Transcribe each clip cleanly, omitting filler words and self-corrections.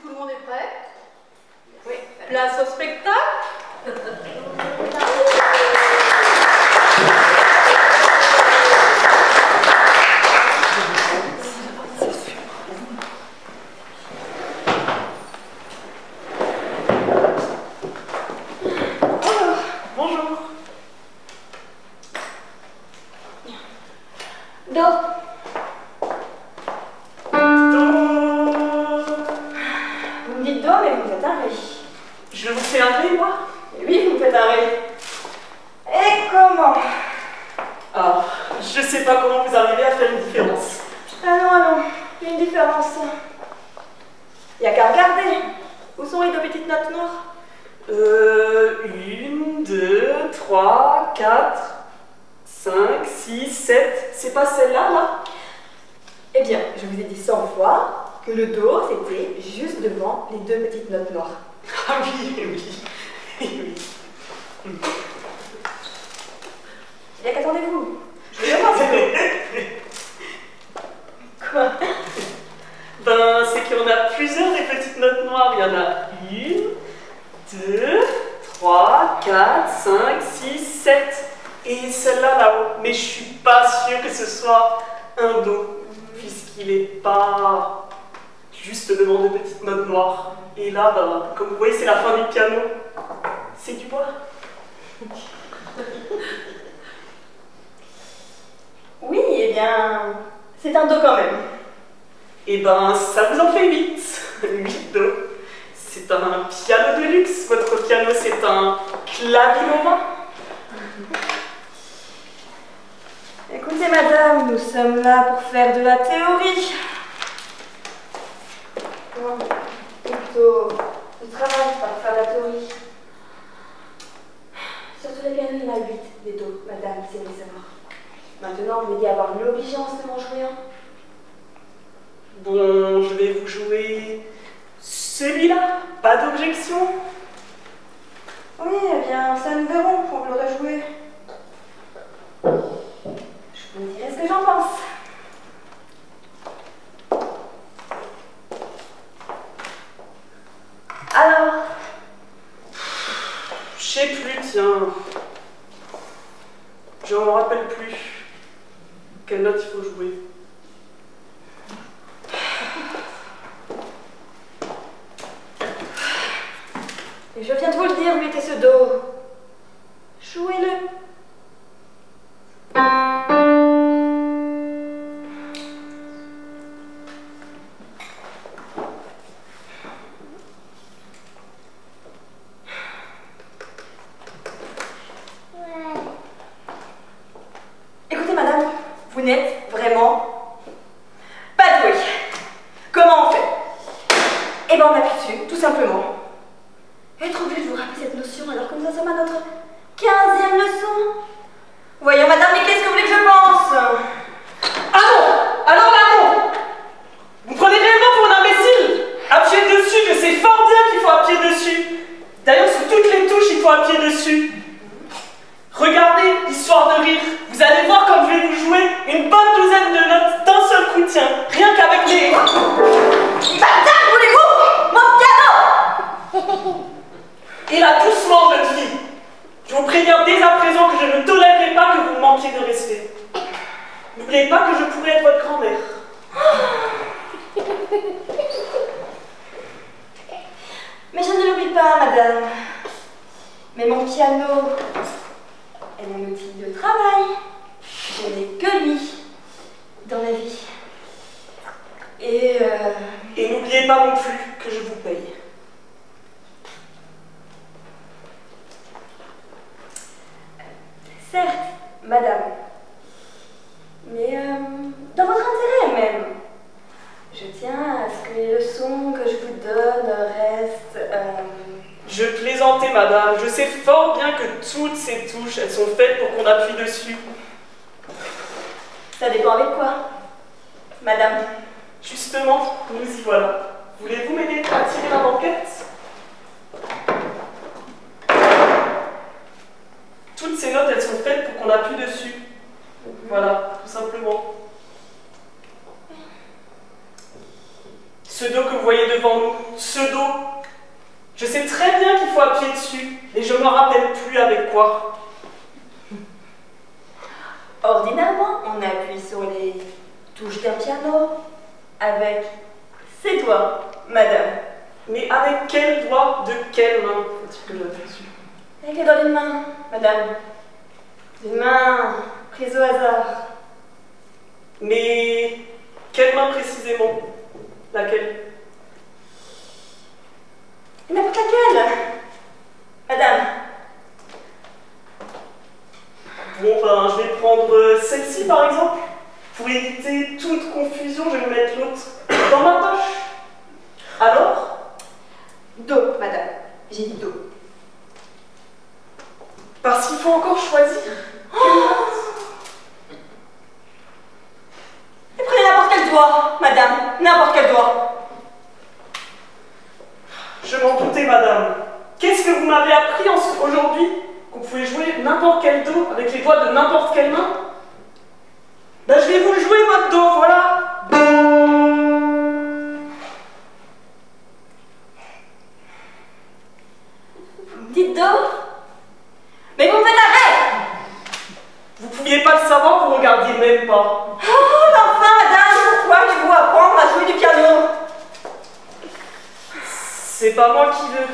tout le monde est prêt? Oui. Place au spectacle? Bonjour. Do. Vous me dites do, mais vous me faites un ré. Je vous fais un ré, moi? Et oui, vous me faites un ré. Et comment? Ah, je sais pas comment vous arrivez à faire une différence. Ah non, il y a une différence. Il n'y a qu'à regarder. Où sont les deux petites notes noires? 1, 2, 3, 4, 5, 6, 7. C'est pas celle-là, là? Eh bien, je vous ai dit 100 fois que le do, c'était juste devant les deux petites notes noires. Ah oui, oui. Oui. Eh bien, qu'attendez-vous? Je vais voir Quoi? Ben, c'est qu'on a plusieurs des petites notes noires. Il y en a 1, 2, 3, 4, 5, 6, 7. Et celle-là là-haut. Mais je suis pas sûre que ce soit un do, puisqu'il est pas juste devant deux petites notes noires. Et là, ben, comme vous voyez, c'est la fin du piano. C'est du bois. Oui, eh bien, c'est un do quand même. Et ben, ça vous en fait 8. 8 do. C'est un piano de luxe. Votre piano, c'est un clavinova. Écoutez, madame, nous sommes là pour faire de la théorie. Non, plutôt du travail, pas pour faire de la théorie. Surtout les pianos, il y en a 8 des dos, madame, c'est le savoir. Maintenant, vous m'aidez à avoir l'obligeance de m'en jouer un. Bon, je vais vous jouer celui-là. Pas d'objection? Oui, eh bien, ça nous verrons quand vous l'aurez joué. Je vous dirai ce que j'en pense. Alors? Je sais plus, tiens. Je m'en rappelle plus. Quelle note il faut jouer? Et je viens de vous le dire, mettez ce do. Jouez-le. Écoutez, madame, vous n'êtes vraiment pas douée. Comment on fait? Eh bien, on appuie dessus, tout simplement. Être obligé de vous rappeler cette notion alors que nous en sommes à notre 15e leçon. Voyons, madame, mais qu'est-ce que vous voulez que je pense? Ah non! Alors là, non! Vous prenez réellement pour un imbécile? Appuyez dessus, je sais fort bien qu'il faut appuyer dessus. D'ailleurs, sur toutes les touches, il faut appuyer dessus. Regardez, histoire de rire. Vous allez voir comme je vais vous jouer une bonne douzaine de notes d'un seul coup, tiens. Rien qu'avec les... Madame, voulez-vous mon piano? Et là, doucement, jeune fille. Je vous préviens dès à présent que je ne tolérerai pas que vous me manquiez de respect. N'oubliez pas que je pourrais être votre grand-mère. Mais je ne l'oublie pas, madame. Mais mon piano est mon outil de travail. Je n'ai que lui dans la vie. Et n'oubliez pas non plus que je vous paye. Certes, madame. Mais dans votre intérêt même. Je tiens à ce que les leçons que je vous donne restent... Je plaisantais, madame. Je sais fort bien que toutes ces touches, elles sont faites pour qu'on appuie dessus. Ça dépend avec quoi, madame? Justement, nous y voilà. Voulez-vous m'aider à tirer la banquette? Toutes ces notes, elles sont faites pour qu'on appuie dessus. Voilà, tout simplement. Ce dos que vous voyez devant nous, ce dos. Je sais très bien qu'il faut appuyer dessus, et je ne me rappelle plus avec quoi. Ordinairement, on appuie sur les touches d'un piano avec ses doigts, madame. Mais avec quel doigt, de quelle main faut-il que j'appuie dessus? Avec les doigts d'une main, madame. D'une main prise au hasard. Mais quelle main précisément? Laquelle? N'importe laquelle, madame. Bon, ben, je vais prendre celle-ci par exemple. Pour éviter toute confusion, je vais mettre l'autre dans ma poche. Alors? Do, madame. J'ai dit do. Parce qu'il faut encore choisir. Et prenez n'importe quel doigt, madame. N'importe quel doigt. Je m'en doutais, madame. Qu'est-ce que vous m'avez appris aujourd'hui? Qu'on pouvait jouer n'importe quel do avec les doigts de n'importe quelle main? Ben, je vais vous le jouer, votre do, voilà. Dites do. Mais vous me faites arrêter. Vous pouviez pas le savoir, vous regardiez même pas. Oh, enfin, madame, pourquoi voulez-vous apprendre à jouer du piano? C'est pas moi qui veux.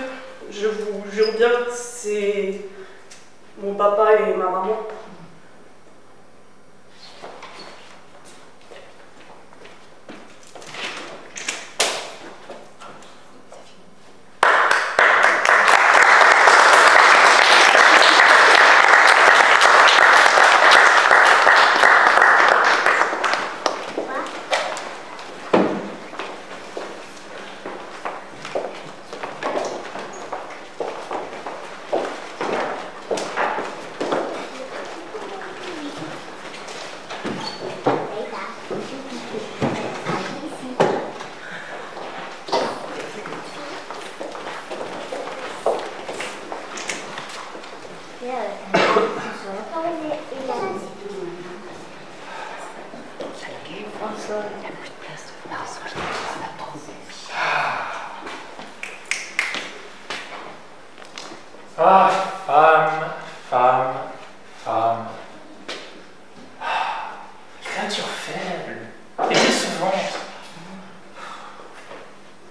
Je vous jure bien, c'est mon papa et ma maman. Ah, femme, femme, femme. Créature faible et décevante.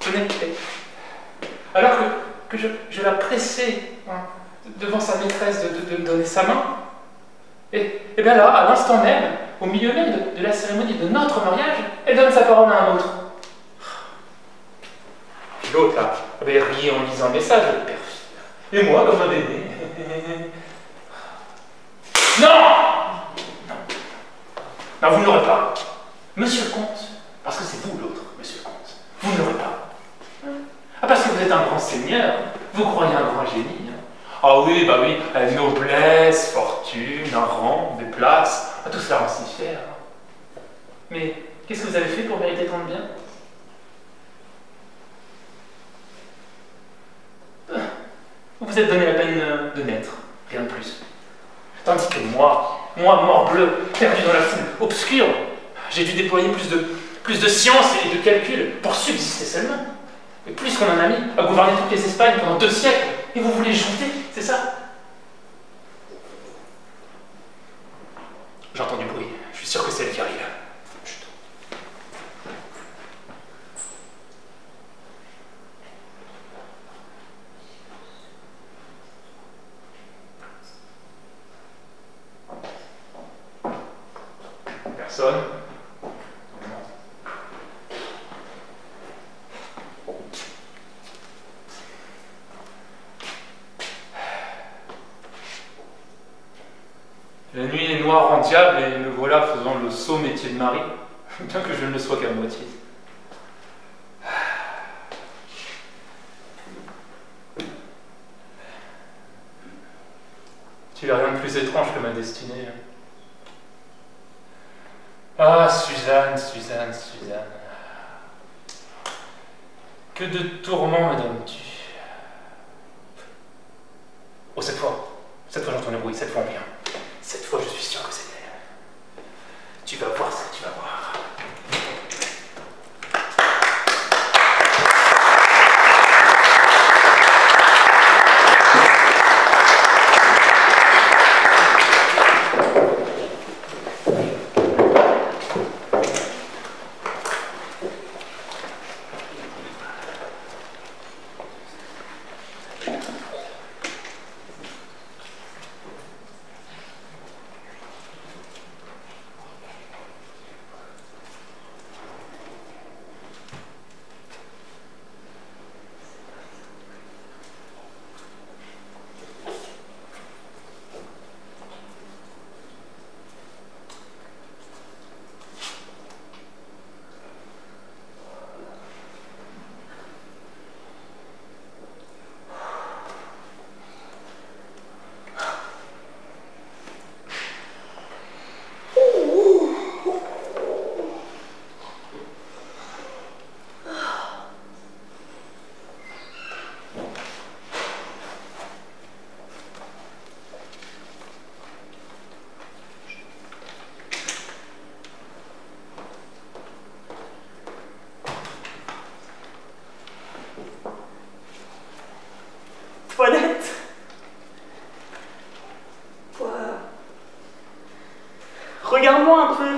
Honnêteté. Alors que je la pressais devant sa maîtresse de me donner sa main. Et bien là, à l'instant même, au milieu même de la cérémonie de notre mariage, elle donne sa parole à un autre. Puis l'autre là, avait ri en lisant le message, le perfide. Et moi, comme un bébé. Non! Non. Non, vous ne l'aurez pas. Monsieur le comte, parce que c'est vous l'autre, monsieur le comte. Vous ne l'aurez pas. Ah, parce que vous êtes un grand seigneur. Vous croyez un grand génie. Ah oui, bah oui, noblesse, fortune, un rang, des places. Tout cela rend si fier. Mais qu'est-ce que vous avez fait pour mériter tant de bien? Vous vous êtes donné la peine de naître, rien de plus. Tandis que moi, morbleu, perdu dans la foule obscure, j'ai dû déployer plus de science et de calcul pour subsister seulement. Et plus qu'on en a mis à gouverner toutes les Espagnes pendant 2 siècles, et vous voulez jouter, c'est ça? J'entends du bruit, je suis sûr que c'est elle qui arrive. Chut. Personne? La nuit est noire en diable et me voilà faisant le sot métier de mari, bien que je ne le sois qu'à moitié. Tu n'as rien de plus étrange que ma destinée. Ah, Suzanne, Suzanne, Suzanne. Que de tourments me donnes-tu? Oh, cette fois j'entends le bruit, cette fois on vient. Cette fois, je suis sûr que c'est elle. Tu vas voir ça, tu vas voir. Regarde-moi un peu.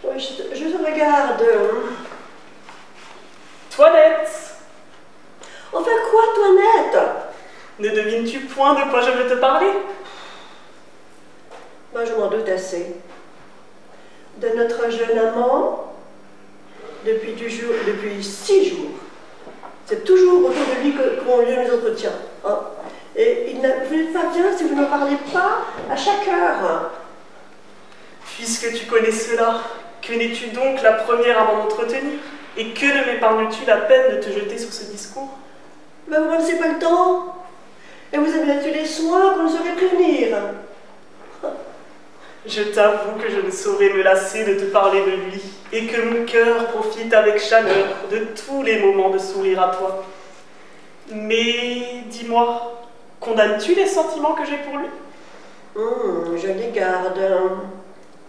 Oui, je te regarde. Toinette. Enfin quoi, Toinette? Ne devines-tu point de quoi je veux te parler? Ben, je m'en doute assez. De notre jeune amant, depuis 6 jours. C'est toujours autour de lui qu'on lieu les entretiens. Hein? Et vous n'êtes pas bien si vous ne parlez pas à chaque heure. Puisque tu connais cela, que n'es-tu donc la première à m'en entretenir? Et que ne m'épargnes-tu la peine de te jeter sur ce discours? Ben, vous ne laissez pas le temps. Et vous avez là-dessus les soins qu'on ne saurait prévenir. Je t'avoue que je ne saurais me lasser de te parler de lui, et que mon cœur profite avec chaleur de tous les moments de sourire à toi. Mais dis-moi, condamnes-tu les sentiments que j'ai pour lui? Je les garde.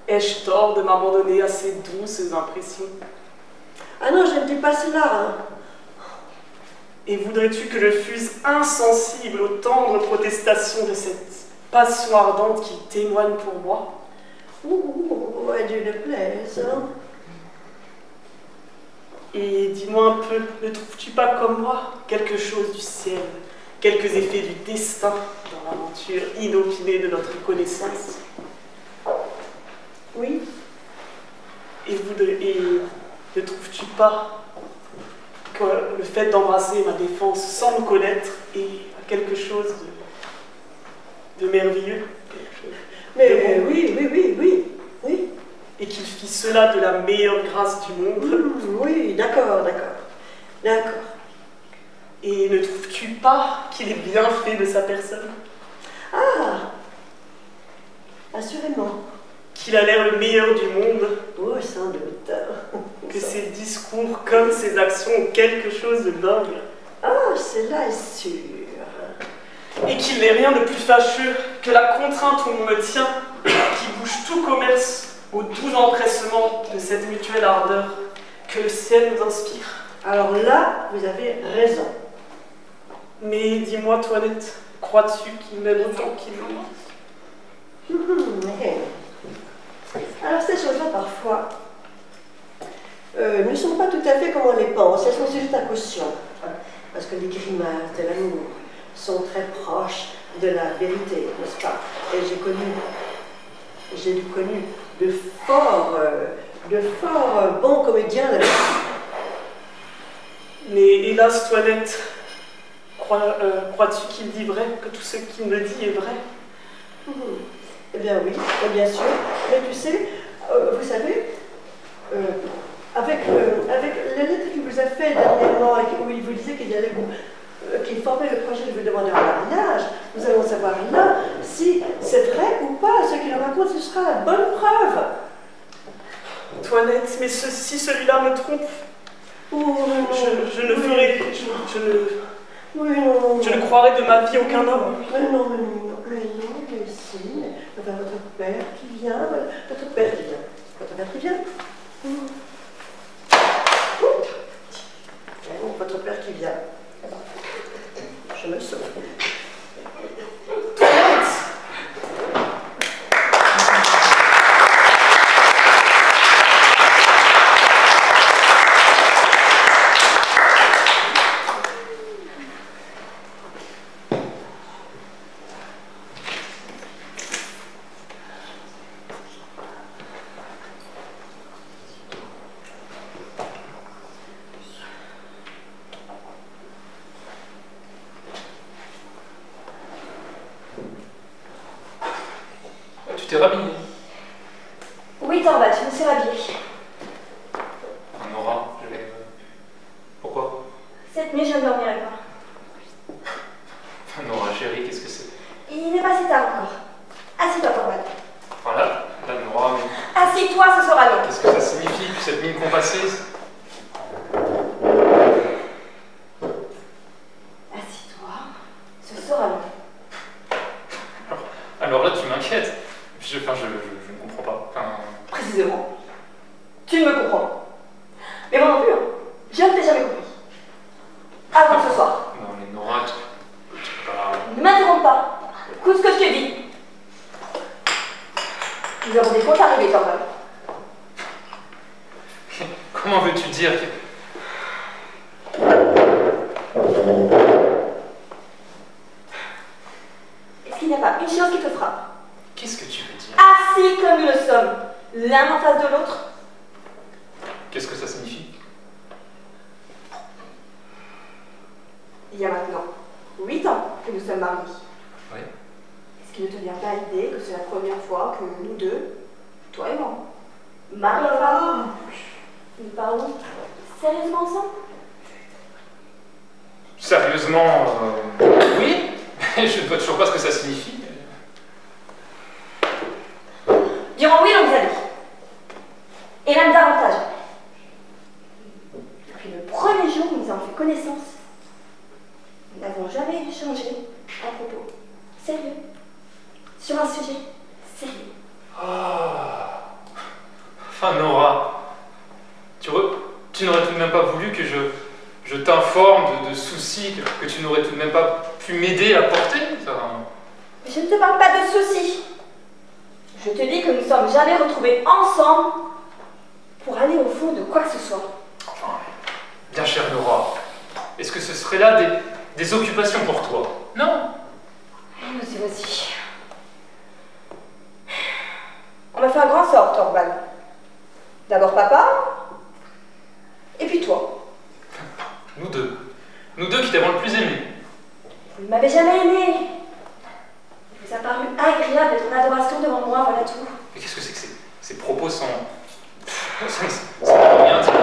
Ai-je tort de m'abandonner à ces douces impressions? Ah non, je ne dis pas cela. Et voudrais-tu que je fusse insensible aux tendres protestations de cette passion ardente qui témoigne pour moi? À Dieu ne plaise. Et dis-moi un peu, ne trouves-tu pas comme moi quelque chose du ciel, quelques effets du destin dans l'aventure inopinée de notre connaissance? Oui. Et ne trouves-tu pas que le fait d'embrasser ma défense sans me connaître est quelque chose de merveilleux? Mais oui. Et qu'il fit cela de la meilleure grâce du monde? Oui, d'accord. Et ne trouves-tu pas qu'il est bien fait de sa personne? Ah, assurément. Qu'il a l'air le meilleur du monde? Oh, sans doute. Que ses discours comme ses actions ont quelque chose de noble? Ah, cela est sûr. Et qu'il n'est rien de plus fâcheux que la contrainte où on me tient, qui bouge tout commerce au doux empressement de cette mutuelle ardeur que le ciel nous inspire. Alors là, vous avez raison. Mais dis-moi, Toinette, crois-tu qu'il m'aime autant qu'il me dit? Alors ces choses-là, parfois, ne sont pas tout à fait comme on les pense. Elles sont juste à caution. Parce que les grimaces de l'amour sont très proches de la vérité, n'est-ce pas? Et j'ai connu de fort bons comédiens là-dessus. Mais hélas, Toinette, crois-tu qu'il dit vrai, que tout ce qu'il me dit est vrai? Eh bien oui, bien sûr. Mais tu sais, vous savez, avec la lettre qu'il vous a fait dernièrement, où il vous disait qu'il formait le projet de vous demander un mariage, nous allons savoir là si c'est vrai ou pas. Ce qu'il nous raconte, ce sera la bonne preuve. Toinette, mais si celui-là me trompe, je ne ferai... Je ne croirai de ma vie aucun homme. Mais non, si. Enfin, votre père qui vient. Votre père qui vient. Votre père qui vient. Je me sauve. Tu t'es rhabillée? Oui, t'en vas, je me suis rhabillée. Nora, pourquoi? Cette nuit, je ne dormirai pas. Nora, chérie, qu'est-ce que c'est? Il n'est pas si tard encore. Assis-toi, Torvald. Enfin là, Nora, mais... Assis-toi, ce sera long. Qu'est-ce que ça signifie, cette mine compassée? Assis-toi, ce sera long. Alors là, tu m'inquiètes. Je ne comprends pas. Précisément. Tu ne me comprends pas. Mais moi non plus, hein. Je ne t'ai jamais compris. Avant ce soir. Non mais Nora, tu peux pas... Ne m'interromps pas. Écoute ce que je te dis. l'un en face de l'autre. Qu'est-ce que ça signifie? Il y a maintenant 8 ans que nous sommes mariés. Oui. Est-ce qu'il ne te vient pas à l'idée que c'est la première fois que nous deux, toi et moi, mari et femme, nous parlons sérieusement ensemble? Sérieusement, oui. Je ne vois toujours pas ce que ça signifie. Durant 8 longues années, et même davantage, depuis le premier jour où nous avons fait connaissance, nous n'avons jamais échangé un propos sérieux sur un sujet sérieux. Ah. Enfin, Nora, tu n'aurais tout de même pas voulu que je t'informe de soucis que tu n'aurais tout de même pas pu m'aider à porter, ça. Je ne te parle pas de soucis. Je te dis que nous ne sommes jamais retrouvés ensemble pour aller au fond de quoi que ce soit. Enfin, bien chère Nora, est-ce que ce serait là des occupations pour toi? Non. Vas-y. On m'a fait un grand sort, Thorvald. D'abord papa, et puis toi. Nous deux qui t'avons le plus aimé. Vous ne m'avez jamais aimé. Il vous a paru agréable d'être en adoration devant moi, voilà tout. Mais qu'est-ce que c'est que ces propos sans rien dire?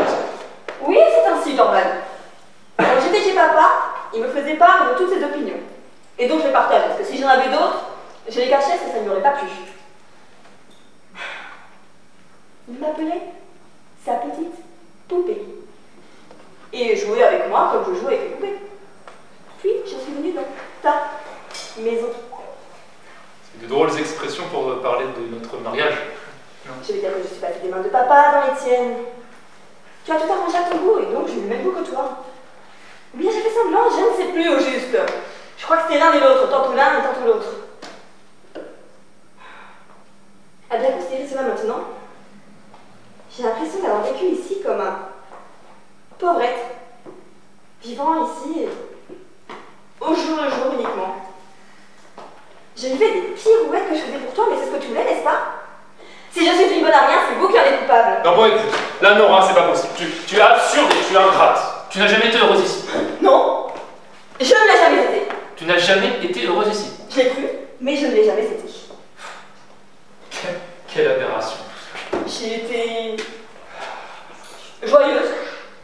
Oui, c'est ainsi, Thorvald. Quand j'étais chez papa, il me faisait part de toutes ses opinions. Et donc je les partageais, parce que si j'en avais d'autres, je les cachais parce que ça ne lui aurait pas plu. Il m'appelait sa petite poupée. Et jouait avec moi comme je jouais avec les poupées. Puis, je suis venue dans ta maison. C'est de drôles expressions pour parler de notre mariage. Non. Je vais dire que je suis passée des mains de papa dans les tiennes. Tu as tout arrangé à ton goût, et donc j'ai eu le même goût que toi. Ou bien j'ai fait semblant, je ne sais plus au juste. Je crois que c'était l'un et l'autre, tantôt l'un et tantôt l'autre. À bien considérer cela maintenant, j'ai l'impression d'avoir vécu ici comme un pauvrette, vivant ici au jour le jour uniquement. Je vivais des pirouettes que je faisais pour toi, mais c'est ce que tu voulais, n'est-ce pas? Si je suis une bonne à rien, c'est vous qui en êtes coupable. Non, bon, écoute, là, Nora, c'est pas possible. Tu es absurde et tu es ingrate. Tu n'as jamais été heureuse ici. Non, je ne l'ai jamais été. Tu n'as jamais été heureuse ici. Je l'ai cru, mais je ne l'ai jamais été. Quelle aberration. J'ai été joyeuse,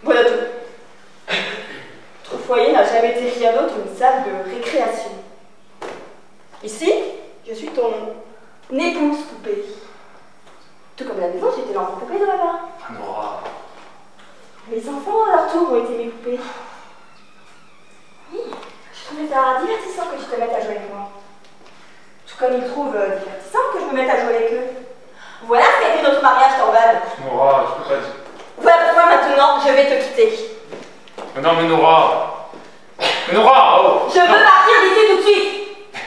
voilà tout. Notre foyer n'a jamais été rien d'autre qu'une salle de récréation. Ici, je suis ton épouse poupée. Tout comme à la maison, j'étais l'enfant poupée de papa. Ah, Nora. Mes enfants, à leur tour, ont été mes poupées. Oui, je trouvais ça divertissant que tu te mettes à jouer avec moi. Tout comme ils trouvent divertissant que je me mette à jouer avec eux. Voilà ce qu'a été notre mariage, Thorvald. Nora, je peux pas dire. Voilà pourquoi maintenant je vais te quitter. Mais non, mais Nora. Mais Nora, oh. Je veux partir d'ici tout de suite.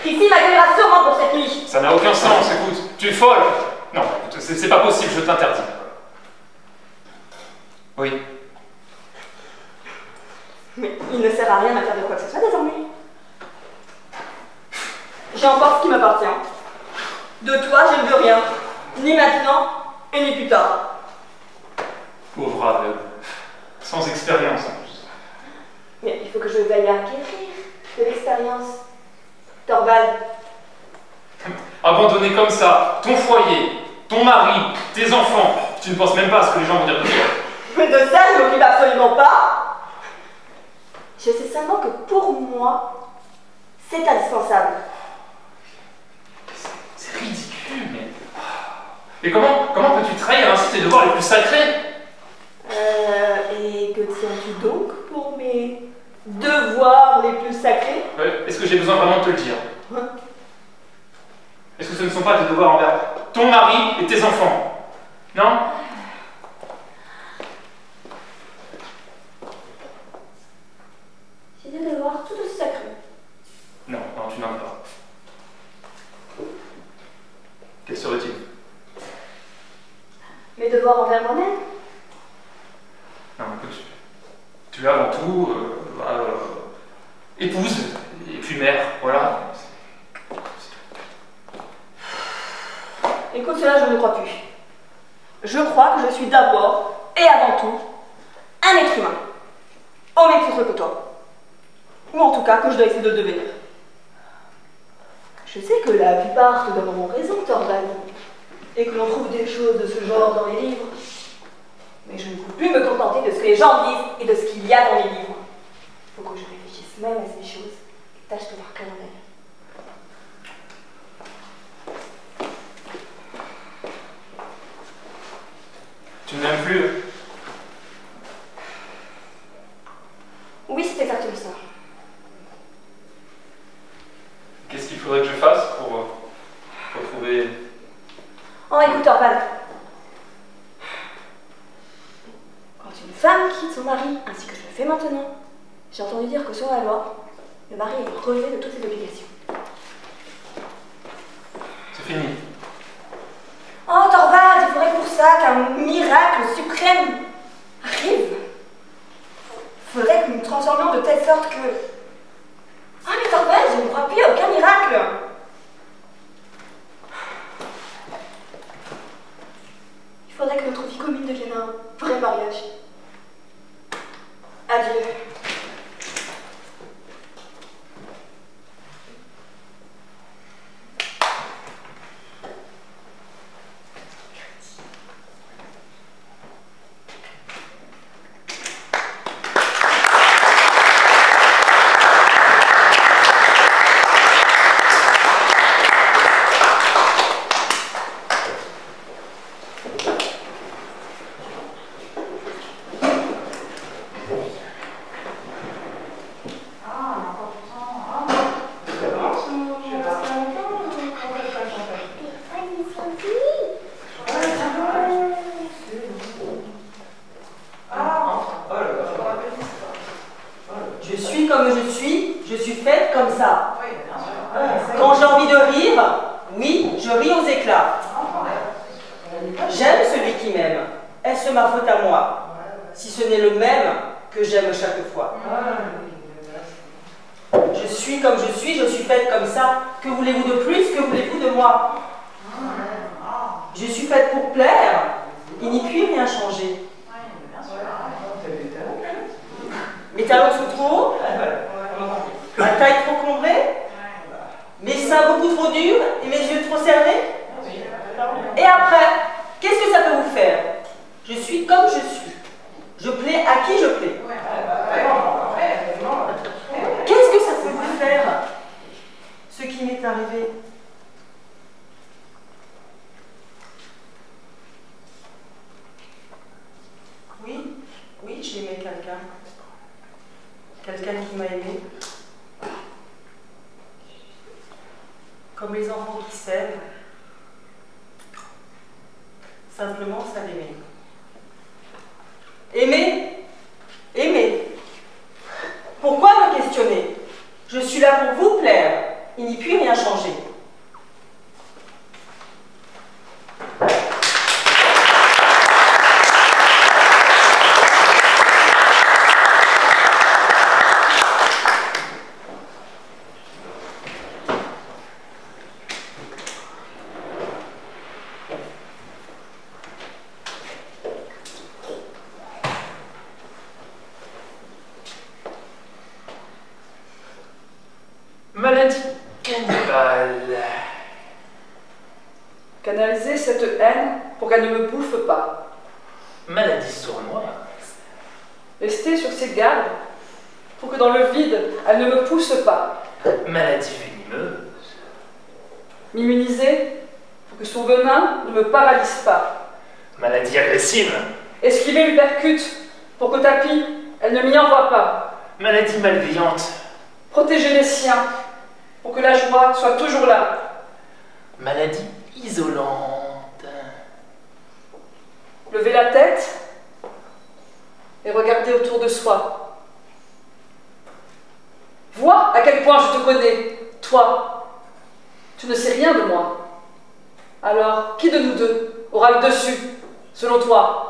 Ici m'accueillera sûrement pour cette nuit. Ça n'a aucun sens, écoute. Tu es folle. Non, écoute, c'est pas possible, je t'interdis. Oui. Mais il ne sert à rien d'interdire quoi que ce soit désormais. J'ai encore ce qui m'appartient. De toi, je ne veux rien. Ni maintenant, et ni plus tard. Pauvre aveugle. Sans expérience en plus. Mais il faut que je veille à acquérir de l'expérience. Thorvald. Abandonner comme ça ton foyer, ton mari, tes enfants, tu ne penses même pas à ce que les gens vont dire de toi. Mais de ça, je ne m'occupe absolument pas. Je sais seulement que pour moi, c'est indispensable. C'est ridicule, mais... Et comment peux-tu trahir ainsi tes devoirs les plus sacrés? Et que tiens-tu donc pour mes devoirs les plus sacrés? Est-ce que j'ai besoin vraiment de te le dire? Hein? Est-ce que ce ne sont pas tes devoirs envers ton mari et tes enfants? Non? J'ai des devoirs tout aussi sacrés. Non, tu n'en as pas. Quels seraient-ils? Mes devoirs envers moi-même? Non, écoute, tu es avant tout épouse et puis mère, voilà. Écoute, cela, je ne crois plus. Je crois que je suis d'abord et avant tout un être humain, au même titre que toi. Ou en tout cas que je dois essayer de le devenir. Je sais que la plupart te donneront raison, Thorvald, et que l'on trouve des choses de ce genre dans les livres. Mais je ne peux plus me contenter de ce que les gens disent et de ce qu'il y a dans les livres. Il faut que je réfléchisse même à ces choses et tâche de voir clair en elles. Tu ne m'aimes plus? Oui, c'est exactement ça. Qu'est-ce qu'il faudrait que je fasse pour retrouver... Oh, écoute, Thorvald. Quand une femme quitte son mari, ainsi que je le fais maintenant, j'ai entendu dire que selon la loi, le mari est relevé de toutes ses obligations. C'est fini. Oh, Thorvald, il faudrait pour ça qu'un miracle suprême arrive. Il faudrait que nous nous transformions de telle sorte que... Ah, mais Thorvald, je ne crois plus à aucun miracle. Il faudrait que notre vie commune devienne un vrai mariage. Adieu. Quand j'ai envie de rire, oui, je ris aux éclats. J'aime celui qui m'aime. Est-ce ma faute à moi, si ce n'est le même que j'aime chaque fois? Je suis comme je suis faite comme ça. Que voulez-vous de plus? Que voulez-vous de moi? Je suis faite pour plaire. Il n'y puis rien changer. Mes talons sont trop hauts, ma taille trop combrée, mes seins beaucoup trop durs et mes yeux trop serrés. Et après, qu'est-ce que ça peut vous faire? Je suis comme je suis. Je plais à qui je plais. Qu'est-ce que ça peut vous faire, ce qui m'est arrivé? Oui, oui, j'ai aimé quelqu'un. Quelqu'un qui m'a aimé. Comme les enfants qui s'aiment. Simplement, ça l'aimer. Aimer? Aimer. Pourquoi me questionner? Je suis là pour vous plaire. Il n'y puis rien changer. Maladie cannibale. Canaliser cette haine pour qu'elle ne me bouffe pas. Maladie sournoise. Rester sur ses gardes pour que dans le vide, elle ne me pousse pas. Maladie venimeuse. M'immuniser pour que son venin ne me paralyse pas. Maladie agressive. Esquiver l'hypercute pour qu'au tapis, elle ne m'y envoie pas. Maladie malveillante. Protéger les siens pour que la joie soit toujours là. Maladie isolante. Lever la tête et regarder autour de soi. Vois à quel point je te connais, toi. Tu ne sais rien de moi. Alors, qui de nous deux aura le dessus, selon toi?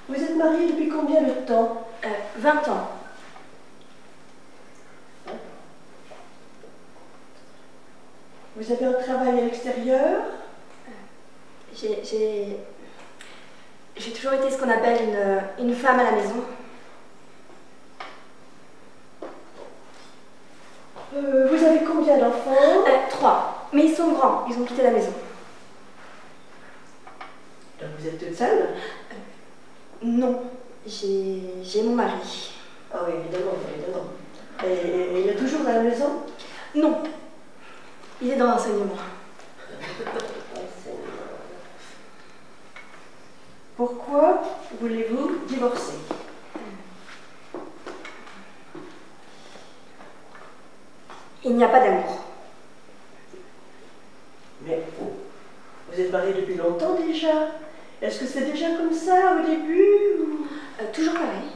Vous êtes mariés depuis combien de temps? 20 ans. Vous avez un travail à l'extérieur? J'ai toujours été ce qu'on appelle une femme à la maison. Vous avez combien d'enfants? 3. Mais ils sont grands, ils ont quitté la maison. Donc vous êtes toute seule? Non, j'ai mon mari. Ah oui, évidemment, évidemment. Et il est toujours dans la maison? Non, il est dans l'enseignement. Pourquoi voulez-vous divorcer? Il n'y a pas d'amour. Mais vous êtes mariés depuis longtemps déjà? Est-ce que c'est déjà comme ça au début ou... Toujours pareil.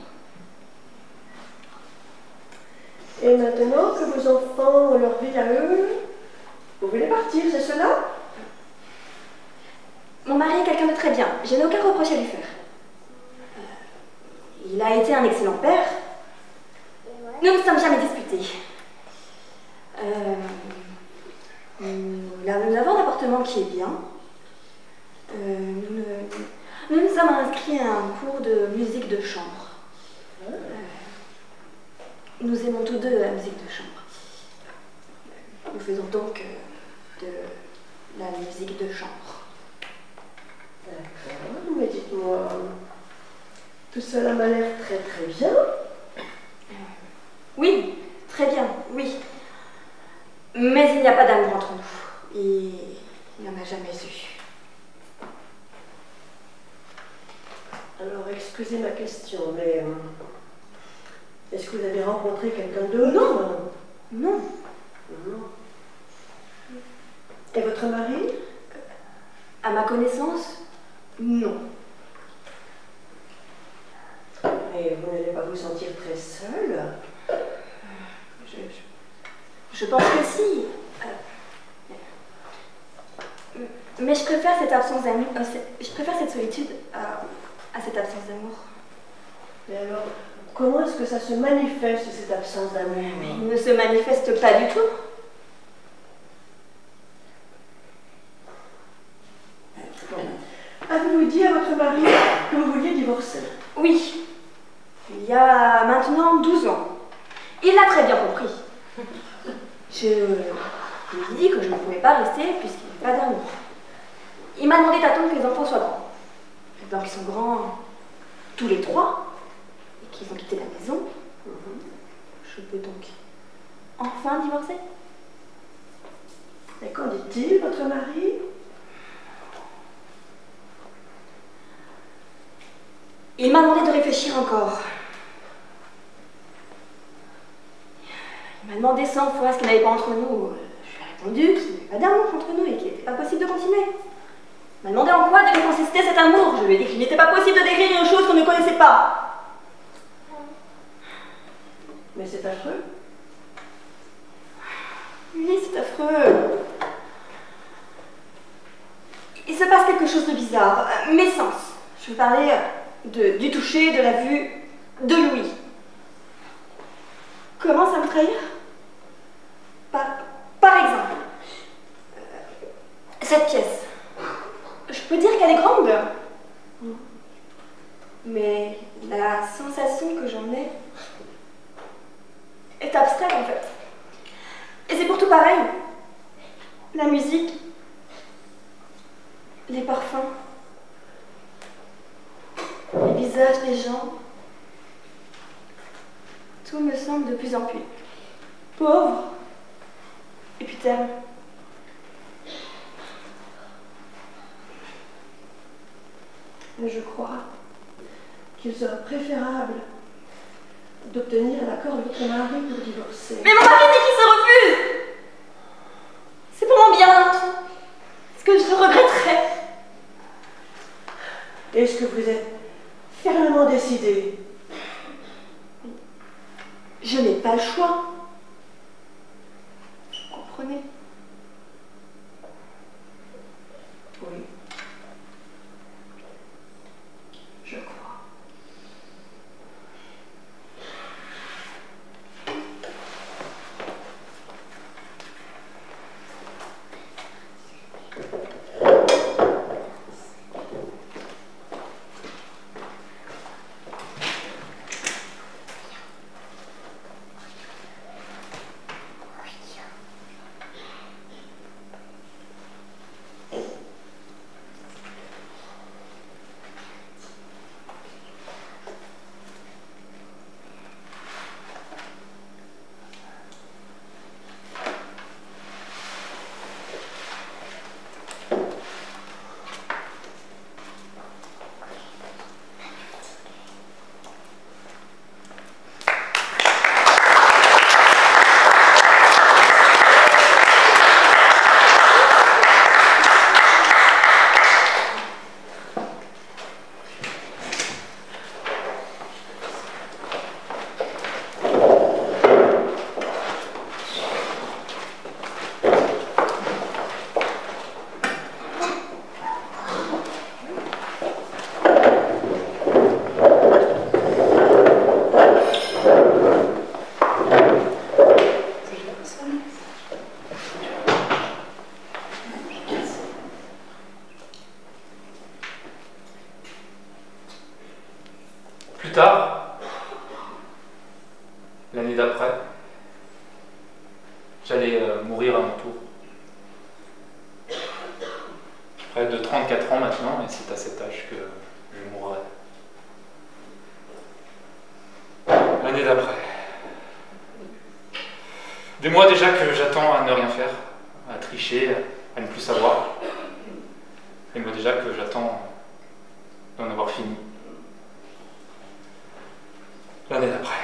Et maintenant que vos enfants ont leur vie à eux, vous voulez partir, c'est cela? Mon mari est quelqu'un de très bien. Je n'ai aucun reproche à lui faire. Il a été un excellent père. Nous ne sommes jamais disputés. Nous avons un appartement qui est bien. Nous nous sommes inscrits à un cours de musique de chambre. Nous aimons tous deux la musique de chambre. Nous faisons donc de la musique de chambre. D'accord, mais dites-moi, tout cela m'a l'air très très bien. Oui, très bien, oui. Mais il n'y a pas d'amour entre nous. Et il n'y en a jamais eu. Alors, excusez ma question, mais est-ce que vous avez rencontré quelqu'un d'autre? Non. Non. Non. Et votre mari? À ma connaissance, non. Et vous n'allez pas vous sentir très seule? Je pense que si. Mais je préfère cette absence d'amour. Je préfère cette solitude à cette absence d'amour. Et alors, comment est-ce que ça se manifeste, cette absence d'amour? Mais il ne se manifeste pas du tout. Avez-vous dit à votre mari que vous vouliez divorcer? Oui. Il y a maintenant 12 ans. Il l'a très bien compris. Je lui ai dit que je ne pouvais pas rester puisqu'il n'y avait pas d'amour. Il m'a demandé d'attendre que les enfants soient grands. Et donc ils sont grands tous les 3 et qu'ils ont quitté la maison. Je peux donc enfin divorcer. Et qu'en dit-il, votre mari? Il m'a demandé de réfléchir encore. Il m'a demandé 100 fois ce qu'il n'y avait pas entre nous. Je lui ai répondu qu'il n'y avait pas d'amour entre nous et qu'il n'était pas possible de continuer. Il m'a demandé en quoi devait consister cet amour. Je lui ai dit qu'il n'était pas possible de décrire une chose qu'on ne connaissait pas. Mais c'est affreux. Oui, c'est affreux. Il se passe quelque chose de bizarre. Mes sens. Je veux parler du toucher, de la vue, de l'ouïe. Comment ça me trahir? Par exemple, cette pièce. Je peux dire qu'elle est grande. Mais la sensation que j'en ai est abstraite en fait. Et c'est pour tout pareil. La musique, les parfums, les visages des gens, tout me semble de plus en plus pauvre et puis terne. Mais je crois qu'il serait préférable d'obtenir l'accord de votre mari pour divorcer. Mais mon mari dit qu'il se refuse. C'est pour mon bien. Ce que je regretterais. Est-ce que vous êtes fermement décidé? Je n'ai pas le choix. Vous comprenez? Oui. Je crois. tard, l'année d'après, j'allais mourir à mon tour. Près de 34 ans maintenant, et c'est à cet âge que je mourrai. L'année d'après. Des mois déjà que j'attends à ne rien faire, à tricher, à ne plus savoir. Des mois déjà que j'attends d'en avoir fini. L'année d'après.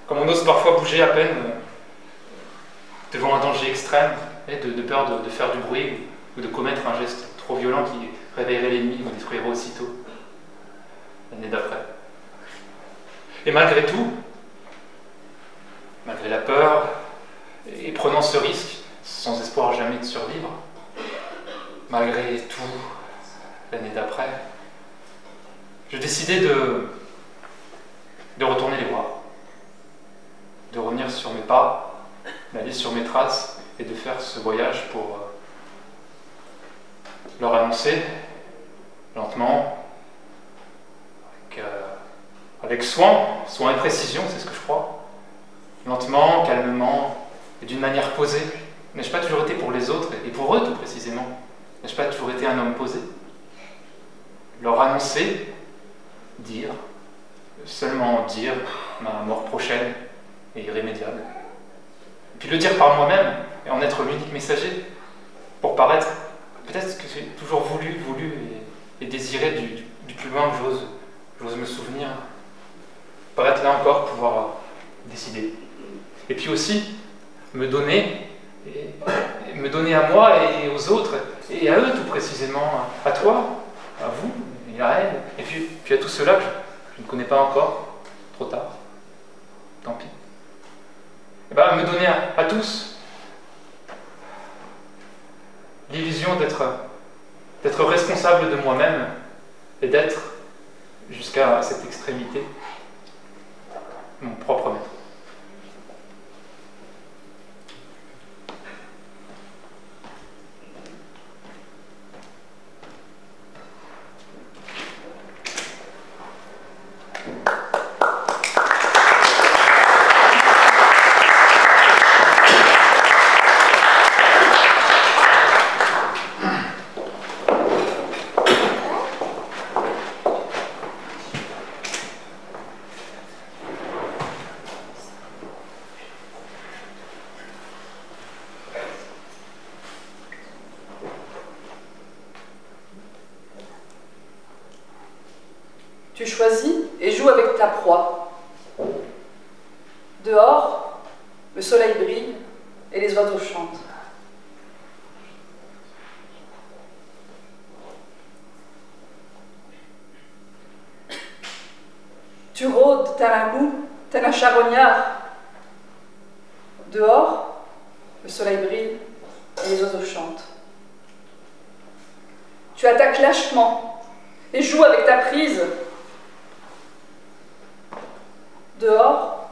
Comme on ose parfois bouger à peine devant un danger extrême, et de peur de faire du bruit ou de commettre un geste trop violent qui réveillerait l'ennemi ou détruirait aussitôt. L'année d'après. Et malgré tout, malgré la peur, et prenant ce risque, sans espoir jamais de survivre, malgré tout, l'année d'après, je décidai de retourner les voir, de revenir sur mes pas, d'aller sur mes traces et de faire ce voyage pour leur annoncer, lentement, avec soin et précision, c'est ce que je crois, lentement, calmement et d'une manière posée. N'ai-je pas toujours été pour les autres, et pour eux tout précisément, n'ai-je pas toujours été un homme posé? Leur annoncer, dire, seulement dire ma mort prochaine et irrémédiable. Et puis le dire par moi-même et en être l'unique messager, pour paraître, peut-être que j'ai toujours voulu et désiré du plus loin que j'ose me souvenir, paraître là encore, pouvoir décider. Et puis aussi me donner à moi et aux autres, et à eux tout précisément, à toi, à vous, et à elle, et puis à tout cela que je ne connais pas encore, trop tard, tant pis. Et bien me donner à tous l'illusion d'être responsable de moi-même et d'être, jusqu'à cette extrémité, mon propre maître. Tu choisis et joues avec ta proie. Dehors, le soleil brille et les oiseaux chantent. Tu rôdes tel un loup, tel un charognard. Dehors, le soleil brille et les oiseaux chantent. Tu attaques lâchement et joues avec ta prise. Dehors,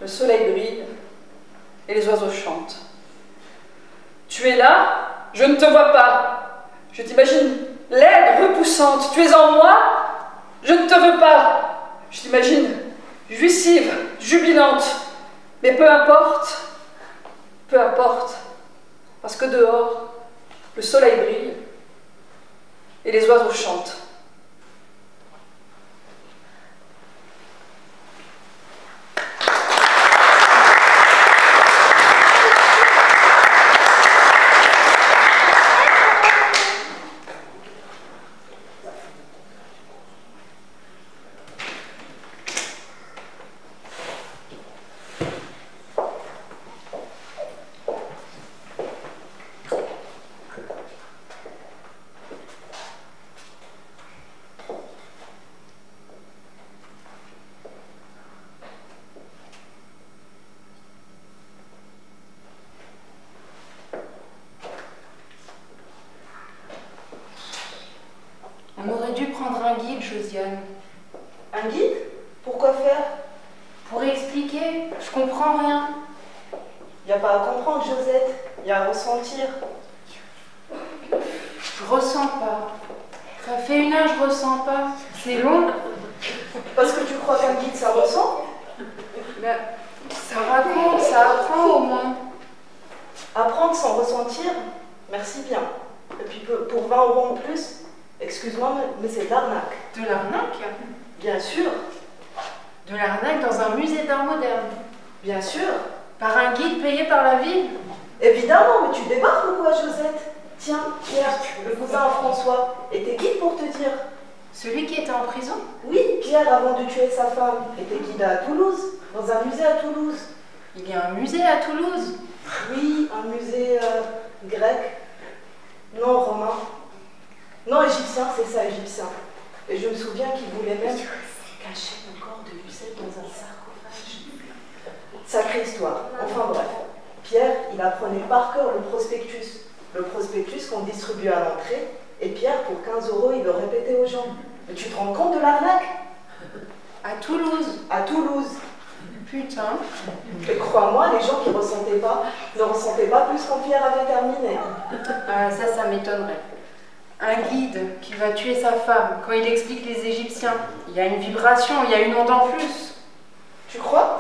le soleil brille et les oiseaux chantent. Tu es là, je ne te vois pas. Je t'imagine laide, repoussante. Tu es en moi, je ne te veux pas. Je t'imagine jouissive, jubilante. Mais peu importe, parce que dehors, le soleil brille et les oiseaux chantent. On aurait dû prendre un guide, Josiane. Un guide? Pourquoi faire? Pour expliquer, je comprends rien. Il n'y a pas à comprendre, Josette. Il y a à ressentir. Je ressens pas. Ça fait 1 heure, je ressens pas. C'est long. Parce que tu crois qu'un guide, ça ressent? Mais ça raconte, ça apprend au moins. Apprendre sans ressentir? Merci bien. Et puis pour 20 € en plus, excuse-moi, mais c'est de l'arnaque. De l'arnaque? Bien sûr, De l'arnaque dans un musée d'art moderne. bien sûr. Par un guide payé par la ville? Évidemment, mais tu débarques ou quoi, Josette? Tiens, Pierre, le cousin à François, était guide pour te dire. Celui qui était en prison? Oui, Pierre, avant de tuer sa femme, était guide à Toulouse, dans un musée à Toulouse. Il y a un musée à Toulouse. Oui, un musée grec. Non, romain. Non, égyptien, c'est ça, égyptien. Et je me souviens qu'il voulait même cacher le corps de Lucette dans un sarcophage. Sacrée histoire. Enfin bref. Pierre, il apprenait par cœur le prospectus. Le prospectus qu'on distribuait à l'entrée. Et Pierre, pour 15 €, il le répétait aux gens. Mais tu te rends compte de l'arnaque? À Toulouse. À Toulouse. Putain. Et crois-moi, les gens qui ne ressentaient pas plus quand Pierre avait terminé. Ah, ça m'étonnerait. Un guide qui va tuer sa femme quand il explique les Égyptiens. Il y a une vibration, il y a une onde en plus. Tu crois?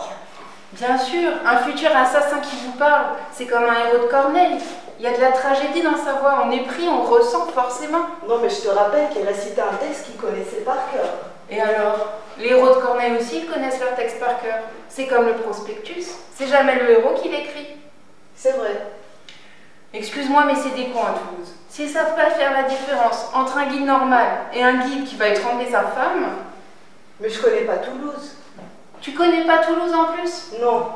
Bien sûr, un futur assassin qui vous parle, c'est comme un héros de Corneille. Il y a de la tragédie dans sa voix, on est pris, on ressent forcément. Non, mais je te rappelle qu'il récitait un texte qu'il connaissait par cœur. Et alors? Les héros de Corneille aussi, ils connaissent leur texte par cœur. C'est comme le prospectus, c'est jamais le héros qui l'écrit. C'est vrai. Excuse-moi, mais c'est des cons à Toulouse. S'ils savent pas faire la différence entre un guide normal et un guide qui va étrangler sa femme... Mais je connais pas Toulouse. Tu connais pas Toulouse en plus? Non.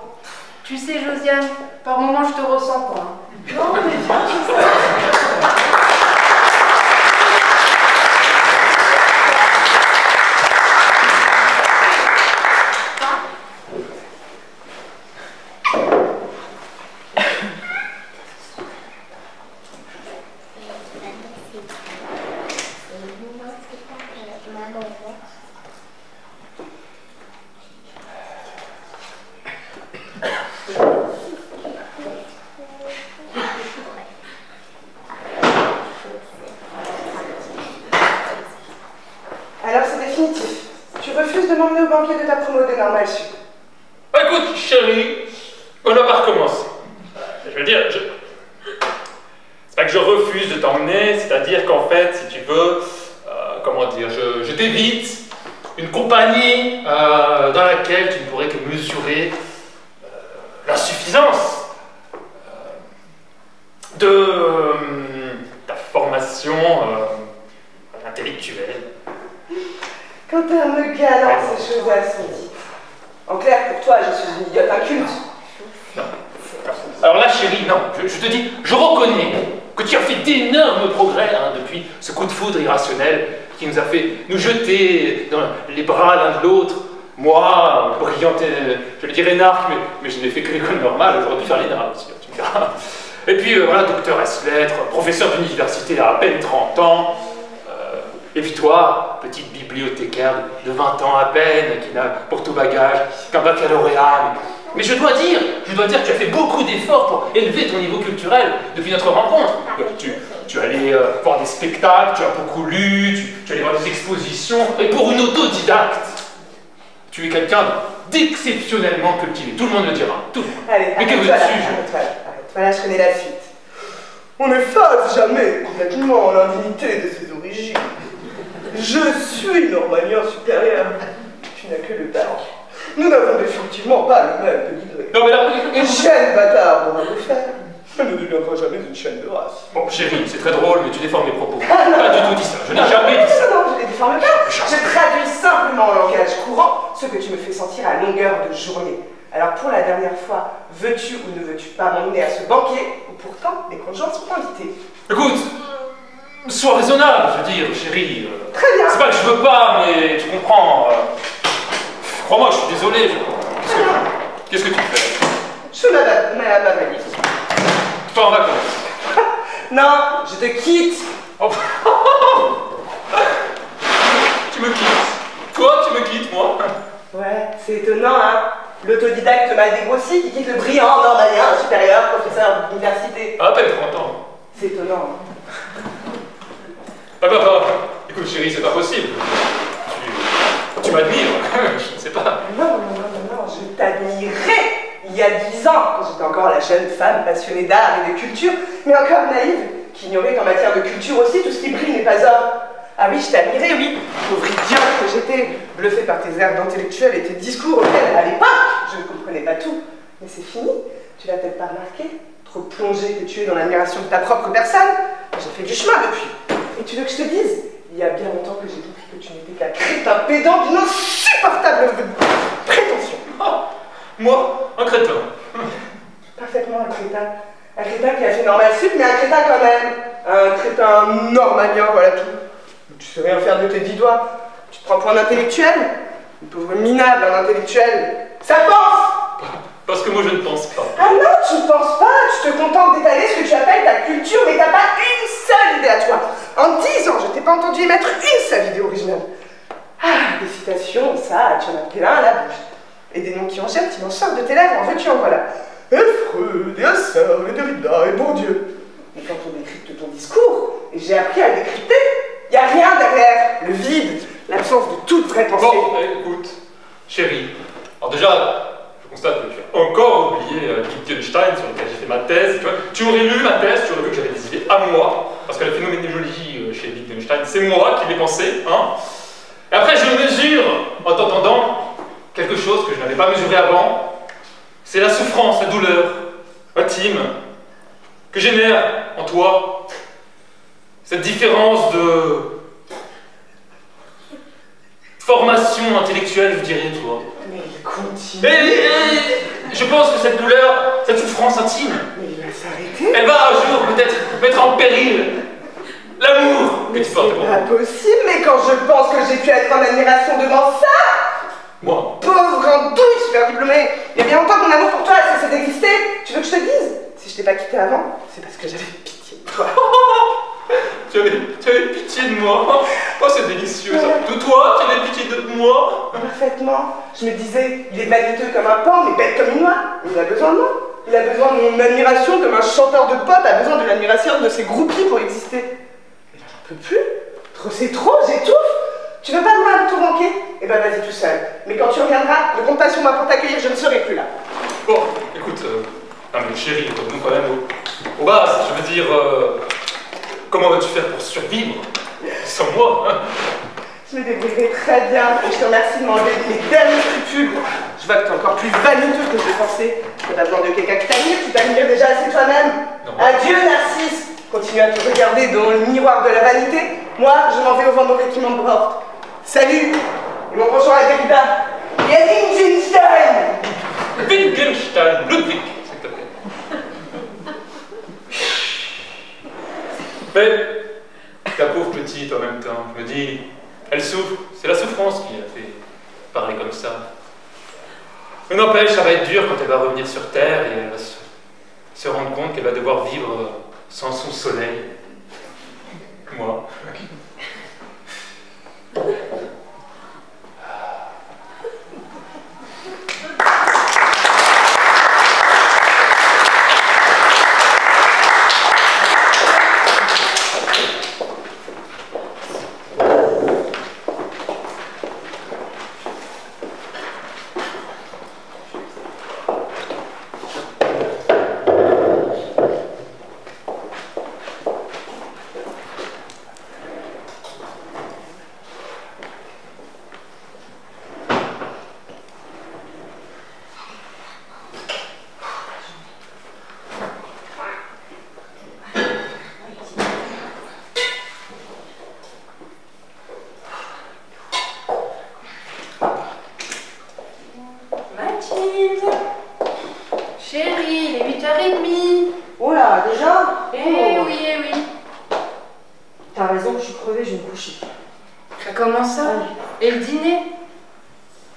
Tu sais, Josiane, par moments je te ressens pas. Non, mais viens, Josette. Alors c'est définitif. Tu refuses de m'emmener au banquet de ta promo de Normal Sup. Bah, écoute, chérie, on va pas recommencer. Je veux dire, c'est pas que je refuse de t'emmener, c'est-à-dire qu'en fait, si tu veux, comment dire, je t'évite une compagnie dans laquelle tu ne pourrais que mesurer l'insuffisance de ta formation intellectuelle. Quand un me galant ces choses-là sont dites. En clair, pour toi, je suis une idiote inculte. Non. Alors là, chérie, non, je te dis, je reconnais que tu as fait d'énormes progrès depuis ce coup de foudre irrationnel qui nous a fait nous jeter dans les bras l'un de l'autre. Moi, brillante, je le dirais énarque, mais je n'ai fait que l'école normale, j'aurais pu faire l'ENA aussi, tu me diras. Et puis voilà, docteur S-lettres, professeur d'université à peine 30 ans. Et puis toi, petite bibliothécaire de 20 ans à peine, qui n'a pour tout bagage qu'un baccalauréat. Mais je dois dire que tu as fait beaucoup d'efforts pour élever ton niveau culturel depuis notre rencontre. Tu es allé voir des spectacles, tu as beaucoup lu, tu es allé voir des expositions, et pour une autodidacte, tu es quelqu'un d'exceptionnellement cultivé. Tout le monde le dira, tout le monde. Allez, mais que veux-tu? arrête-toi là, je connais la suite. On ne fasse jamais complètement l'indignité de ses origines. Je suis normalien supérieur. Tu n'as que le talent. Nous n'avons définitivement pas le même pédigré. Non mais là... Une chaîne bâtarde, on va le faire. Elle ne deviendra jamais une chaîne de race. Bon, chérie, c'est très drôle, mais tu déformes mes propos. Pas du tout dit ça, je n'ai jamais dit ça. Non, je ne les déforme pas. Je traduis simplement en langage courant ce que tu me fais sentir à longueur de journée. Alors pour la dernière fois, veux-tu ou ne veux-tu pas m'emmener à ce banquet où pourtant les conjoints sont invités? Écoute, sois raisonnable, je veux dire, chérie. Très bien. C'est pas que je veux pas, mais tu comprends. Crois-moi, je suis désolé. Qu'est-ce que tu fais? Je fais ma valise. Tu pars en vacances? Non, je te quitte. Oh. Tu me quittes? Toi, tu me quittes, moi? Ouais, c'est étonnant, hein. L'autodidacte mal dégrossi qui quitte le brillant normalien supérieur professeur d'université. À peine 30 ans. C'est étonnant. Papa, écoute, chérie, c'est pas possible. Tu m'admires, je ne sais pas. Non, je t'admirais il y a 10 ans, quand j'étais encore la jeune femme passionnée d'art et de culture, mais encore naïve, qui ignorait qu'en matière de culture aussi, tout ce qui brille n'est pas or. Ah oui, je t'admirais, oui, pauvre idiote que j'étais, bluffée par tes airs d'intellectuel et tes discours auxquels, à l'époque, je ne comprenais pas tout. Mais c'est fini, tu l'as peut-être pas remarqué, trop plongée que tu es dans l'admiration de ta propre personne. J'ai fait du chemin depuis. Et tu veux que je te dise, il y a bien longtemps que j'ai compris que tu n'étais qu'un crétin pédant d'une insupportable prétention. Oh, moi, un crétin. Parfaitement un crétin. Un crétin qui a fait normal sup, mais un crétin quand même. Un crétin normalien, voilà tout. Tu sais rien faire de tes 10 doigts. Tu te prends pour un intellectuel. Une pauvre minable, un intellectuel. Ça pense! Parce que moi je ne pense pas. Ah non, tu ne penses pas. Tu te contentes d'étaler ce que tu appelles ta culture, mais t'as pas une seule idée à toi. En 10 ans, je t'ai pas entendu émettre une seule idée originale. Ah, des citations, ça, tu en as plein à la bouche. Et des noms qui en jettent, qui en sortent de tes lèvres, en veux-tu, en voilà. Et Freud, et Husserl, et Derrida, et Bourdieu. Et quand on décrypte ton discours, et j'ai appris à le décrypter, il n'y a rien derrière. Le vide, l'absence de toute vraie pensée. Bon, écoute, chérie. Alors déjà, je constate que tu as encore oublié Wittgenstein sur lequel j'ai fait ma thèse. Tu aurais lu ma thèse, tu aurais vu que j'avais des idées à moi. Parce que la phénoménologie chez Wittgenstein, c'est moi qui l'ai pensée. Hein. Et après, je mesure, en t'entendant, quelque chose que je n'avais pas mesuré avant. C'est la souffrance, la douleur intime que génère en toi cette différence de formation intellectuelle, je dirais, toi. Mais il continue. Et je pense que cette douleur, cette souffrance intime, Mais il va s'arrêter. elle va un jour peut-être mettre en péril l'amour que tu portes pour C'est moi. pas possible, mais quand je pense que j'ai pu être en admiration devant ça, Moi. pauvre andouille super diplômée, il y a bien longtemps que mon amour pour toi a cessé d'exister. Tu veux que je te dise? Si je t'ai pas quitté avant, c'est parce que j'avais pitié de toi. Tu avais pitié de moi. Oh, c'est délicieux ça. De toi, tu avais pitié de moi. Parfaitement. Je me disais, il est vaniteux comme un pan, mais bête comme une noix. Il a besoin de moi. Il a besoin de mon admiration comme un chanteur de pop a besoin de l'admiration de ses groupies pour exister. Et là, j'en peux plus. Trop, c'est trop, j'étouffe. Tu veux pas de moi à tout manquer? Eh ben vas-y tout seul. Mais quand tu reviendras, ne compte pas sur moi pour t'accueillir, je ne serai plus là. Bon, écoute, ah mais chérie, revenons quand même au bas. Je veux dire, comment vas-tu faire pour survivre sans moi, hein? Je me débrouillerai très bien et je te remercie de m'enlever mes derniers scrupules. Je vois que tu es encore plus vaniteux que je le pensais. Tu n'as pas besoin de quelqu'un qui t'admire, tu t'admires déjà assez toi-même. Adieu Narcisse. Continue à te regarder dans le miroir de la vanité. Moi, je m'en vais au vent mauvais qui m'emporte. Salut. Et mon bonjour à Derrida. Et à Wittgenstein. Wittgenstein, Ludwig, s'il te plaît. Mais, ta pauvre petite en même temps, je me dis, elle souffre, c'est la souffrance qui l'a fait parler comme ça. Mais n'empêche, ça va être dur quand elle va revenir sur Terre et elle va se rendre compte qu'elle va devoir vivre sans son soleil. Moi.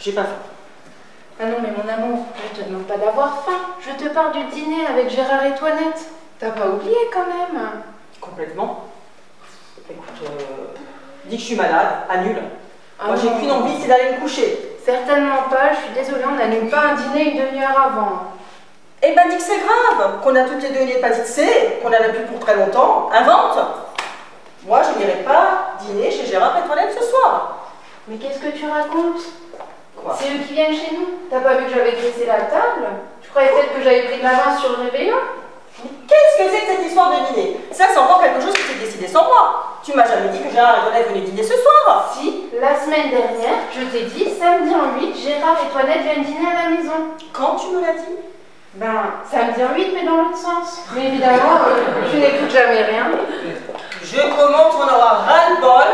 J'ai pas faim. Ah non, mais mon amour, je te demande pas d'avoir faim. Je te parle du dîner avec Gérard et Toinette. T'as pas oublié quand même? Complètement. Écoute, dis que je suis malade, annule. Ah moi, j'ai non. qu'une envie, c'est d'aller me coucher. Certainement pas, je suis désolée, on n'annule pas un dîner une demi-heure avant. Eh ben, dis que c'est grave, qu'on a toutes les deux une hépatite C, qu'on en a plus pour très longtemps. Invente. Moi, je n'irai pas dîner chez Gérard et Mais qu'est-ce que tu racontes? Quoi? C'est eux qui viennent chez nous. T'as pas vu que j'avais dressé la table? Tu croyais peut-être que j'avais pris de l'avance sur le réveillon? Mais qu'est-ce que c'est que cette histoire de dîner? Ça, c'est encore quelque chose qui s'est décidé sans moi. Tu m'as jamais dit que Gérard et Toinette venaient dîner ce soir. Si, la semaine dernière, je t'ai dit, samedi en 8, Gérard et Toinette viennent dîner à la maison. Quand tu me l'as dit? Ben, samedi en 8, mais dans l'autre sens. Mais évidemment, je n'écoute jamais rien. Je commence, on aura ras-le-bol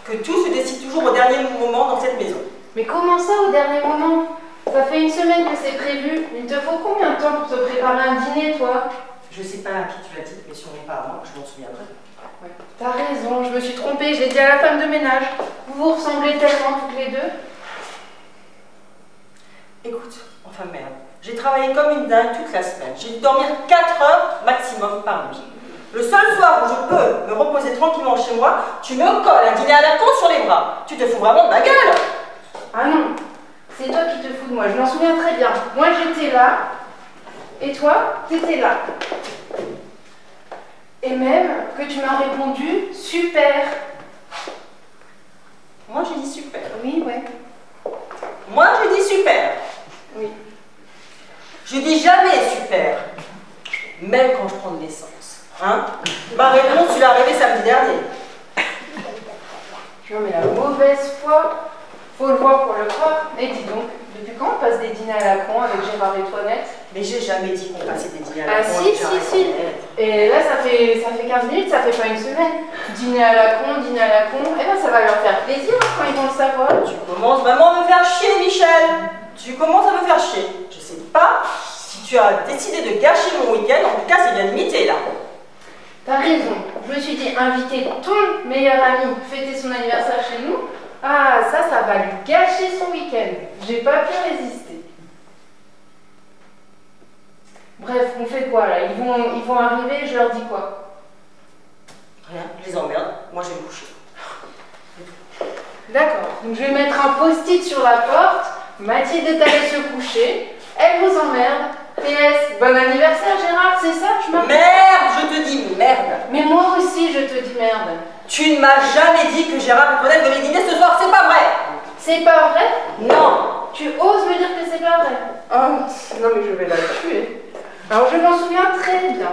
que tout se décide toujours au dernier moment dans cette maison. Mais comment ça, au dernier moment? Ça fait une semaine que c'est prévu. Il te faut combien de temps pour te préparer un dîner, toi? Je sais pas à qui tu l'as dit, mais sûrement pas à moi, je m'en souviendrai. Ouais. T'as raison, je me suis trompée, je l'ai dit à la femme de ménage. Vous vous ressemblez tellement toutes les deux. Écoute, enfin merde, j'ai travaillé comme une dingue toute la semaine. J'ai dû dormir 4 heures maximum par nuit. Le seul soir où je peux me reposer tranquillement chez moi, tu me colles un dîner à la con sur les bras. Tu te fous vraiment de ma gueule. Ah non, c'est toi qui te fous de moi, je m'en souviens très bien. Moi j'étais là, et toi, t'étais là. Et même que tu m'as répondu super. Moi j'ai dit super. Oui, ouais. Moi j'ai dit super. Oui. Je dis jamais super. Même quand je prends de l'essence. Hein? Ma réponse, tu l'as rêvé samedi dernier. Non mais la mauvaise foi, faut le voir pour le croire. Mais dis donc, depuis quand on passe des dîners à la con avec Gérard et Toinette? Mais j'ai jamais dit qu'on passait des dîners à la con. Ah si. Et là ça fait 15 minutes, ça fait pas une semaine. Dîner à la con, eh ben ça va leur faire plaisir quand ils vont le savoir. Tu commences vraiment à me faire chier, Michel. Tu commences à me faire chier. Je sais pas si tu as décidé de gâcher mon week-end, en tout cas c'est bien limité là. T'as raison, je me suis dit inviter ton meilleur ami fêter son anniversaire chez nous. Ah ça va lui gâcher son week-end. J'ai pas pu résister. Bref, on fait quoi là? Ils vont arriver, je leur dis quoi? Rien, je les emmerde, moi je vais me coucher. D'accord, donc je vais mettre un post-it sur la porte. Mathilde est allée se coucher, elle vous emmerde. PS, bon anniversaire Gérard, c'est ça? Je m'appelle. Merde, je te dis merde. Mais moi aussi je te dis merde. Tu ne m'as jamais dit que Gérard et Toinette venaient dîner ce soir, c'est pas vrai. C'est pas vrai? Non. Tu oses me dire que c'est pas vrai? Oh, non mais je vais la tuer. Alors je m'en souviens très bien.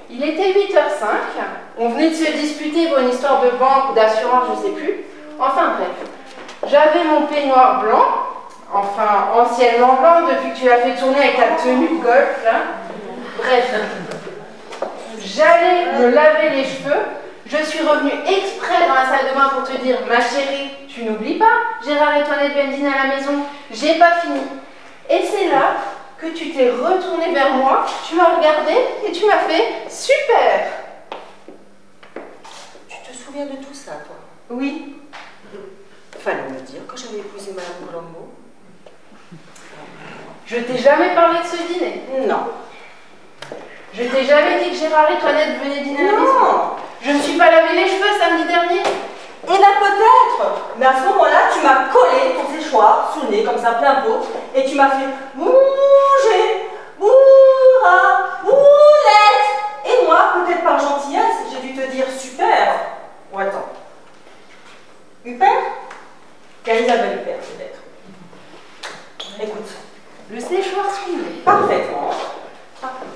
Il était 8h05, on venait de se disputer pour une histoire de banque ou d'assurance, je sais plus. Enfin bref, j'avais mon peignoir blanc, enfin anciennement blanc depuis que tu l'as fait tourner avec ta tenue de golf là. Bref, j'allais me laver les cheveux, je suis revenue exprès dans la salle de bain pour te dire, ma chérie, tu n'oublies pas, Gérard et Toinette viennent dîner à la maison, j'ai pas fini. Et c'est là que tu t'es retourné vers moi, tu m'as regardé et tu m'as fait super. Tu te souviens de tout ça, toi? Oui. Fallait me dire quand j'avais épousé Madame Colombo. Je t'ai jamais parlé de ce dîner. Non. Je t'ai jamais dit que Gérard et Toinette venaient dîner à la maison. Non. Je ne suis pas lavé les cheveux samedi dernier. Eh bien peut-être. Mais à ce moment-là, tu m'as collé ton séchoir sous le nez, comme ça, plein pot, et tu m'as fait bouger, bourra, boulette. Et moi, peut-être par gentillesse, j'ai dû te dire super. Ou attends. Huppert? Isabelle Huppert, peut-être. Écoute. Le séchoir sous le nez. Parfaitement.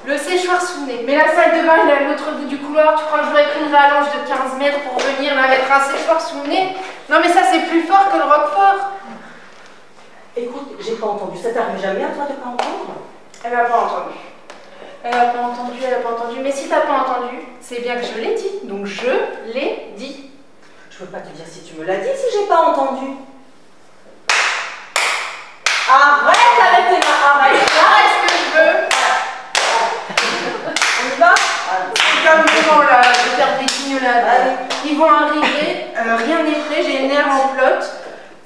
Le séchoir sous le nez. Mais la salle de bain, elle est à l'autre bout du couloir. Tu crois que j'aurais pris une rallonge de 15 mètres pour venir là mettre un séchoir sous le nez? Non mais ça c'est plus fort que le roquefort. Écoute, j'ai pas entendu. Ça t'arrive jamais à toi de pas entendre? Elle a pas entendu. Elle a pas entendu. Mais si t'as pas entendu, c'est bien que je l'ai dit. Donc je l'ai dit. Je peux pas te dire si tu me l'as dit si j'ai pas entendu. Arrête avec tes mains, arrête ce que je veux. On y va? Calmement là, je vais faire des guignolades. Ils vont arriver, rien n'est prêt, j'ai les nerfs en flotte.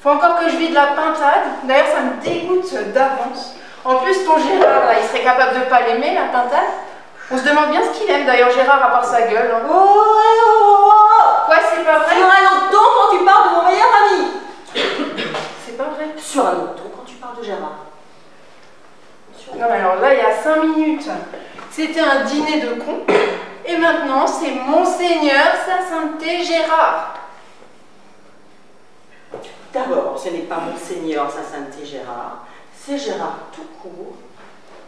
Faut encore que je vide la pintade. D'ailleurs, ça me dégoûte d'avance. En plus, ton Gérard, là, il serait capable de pas l'aimer, la pintade. On se demande bien ce qu'il aime, d'ailleurs, Gérard, à part sa gueule. Hein. Oh. Quoi, c'est pas vrai? Sur un autre ton quand tu parles de mon meilleur ami. C'est pas vrai. Sur un autre ton quand tu parles de Gérard. Non, mais alors là, il y a 5 minutes, c'était un dîner de cons. Et maintenant, c'est Monseigneur Sa Sainteté Gérard. D'abord, ce n'est pas Monseigneur Sa Sainteté Gérard, c'est Gérard tout court,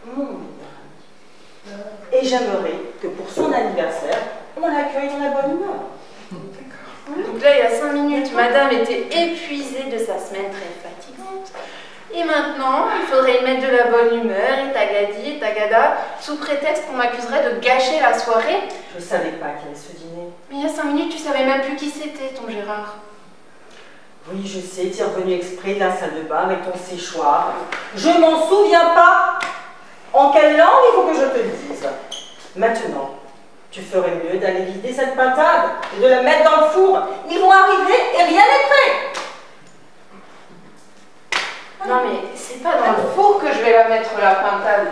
mon meilleur ami. Et j'aimerais que pour son anniversaire, on l'accueille dans la bonne humeur. Donc là, il y a 5 minutes, madame était épuisée de sa semaine très fatigante. Et maintenant, il faudrait y mettre de la bonne humeur, et tagadi, et tagada, sous prétexte qu'on m'accuserait de gâcher la soirée. Je ne savais pas qu'il y avait ce dîner. Mais il y a 5 minutes, tu savais même plus qui c'était, ton Gérard. Oui, je sais, tu es revenu exprès de la salle de bain avec ton séchoir. Je m'en souviens pas. En quelle langue il faut que je te le dise? Maintenant, tu ferais mieux d'aller vider cette pintade et de la mettre dans le four. Ils vont arriver et rien n'est prêt. Non mais c'est pas dans le four que je vais la mettre la pintade.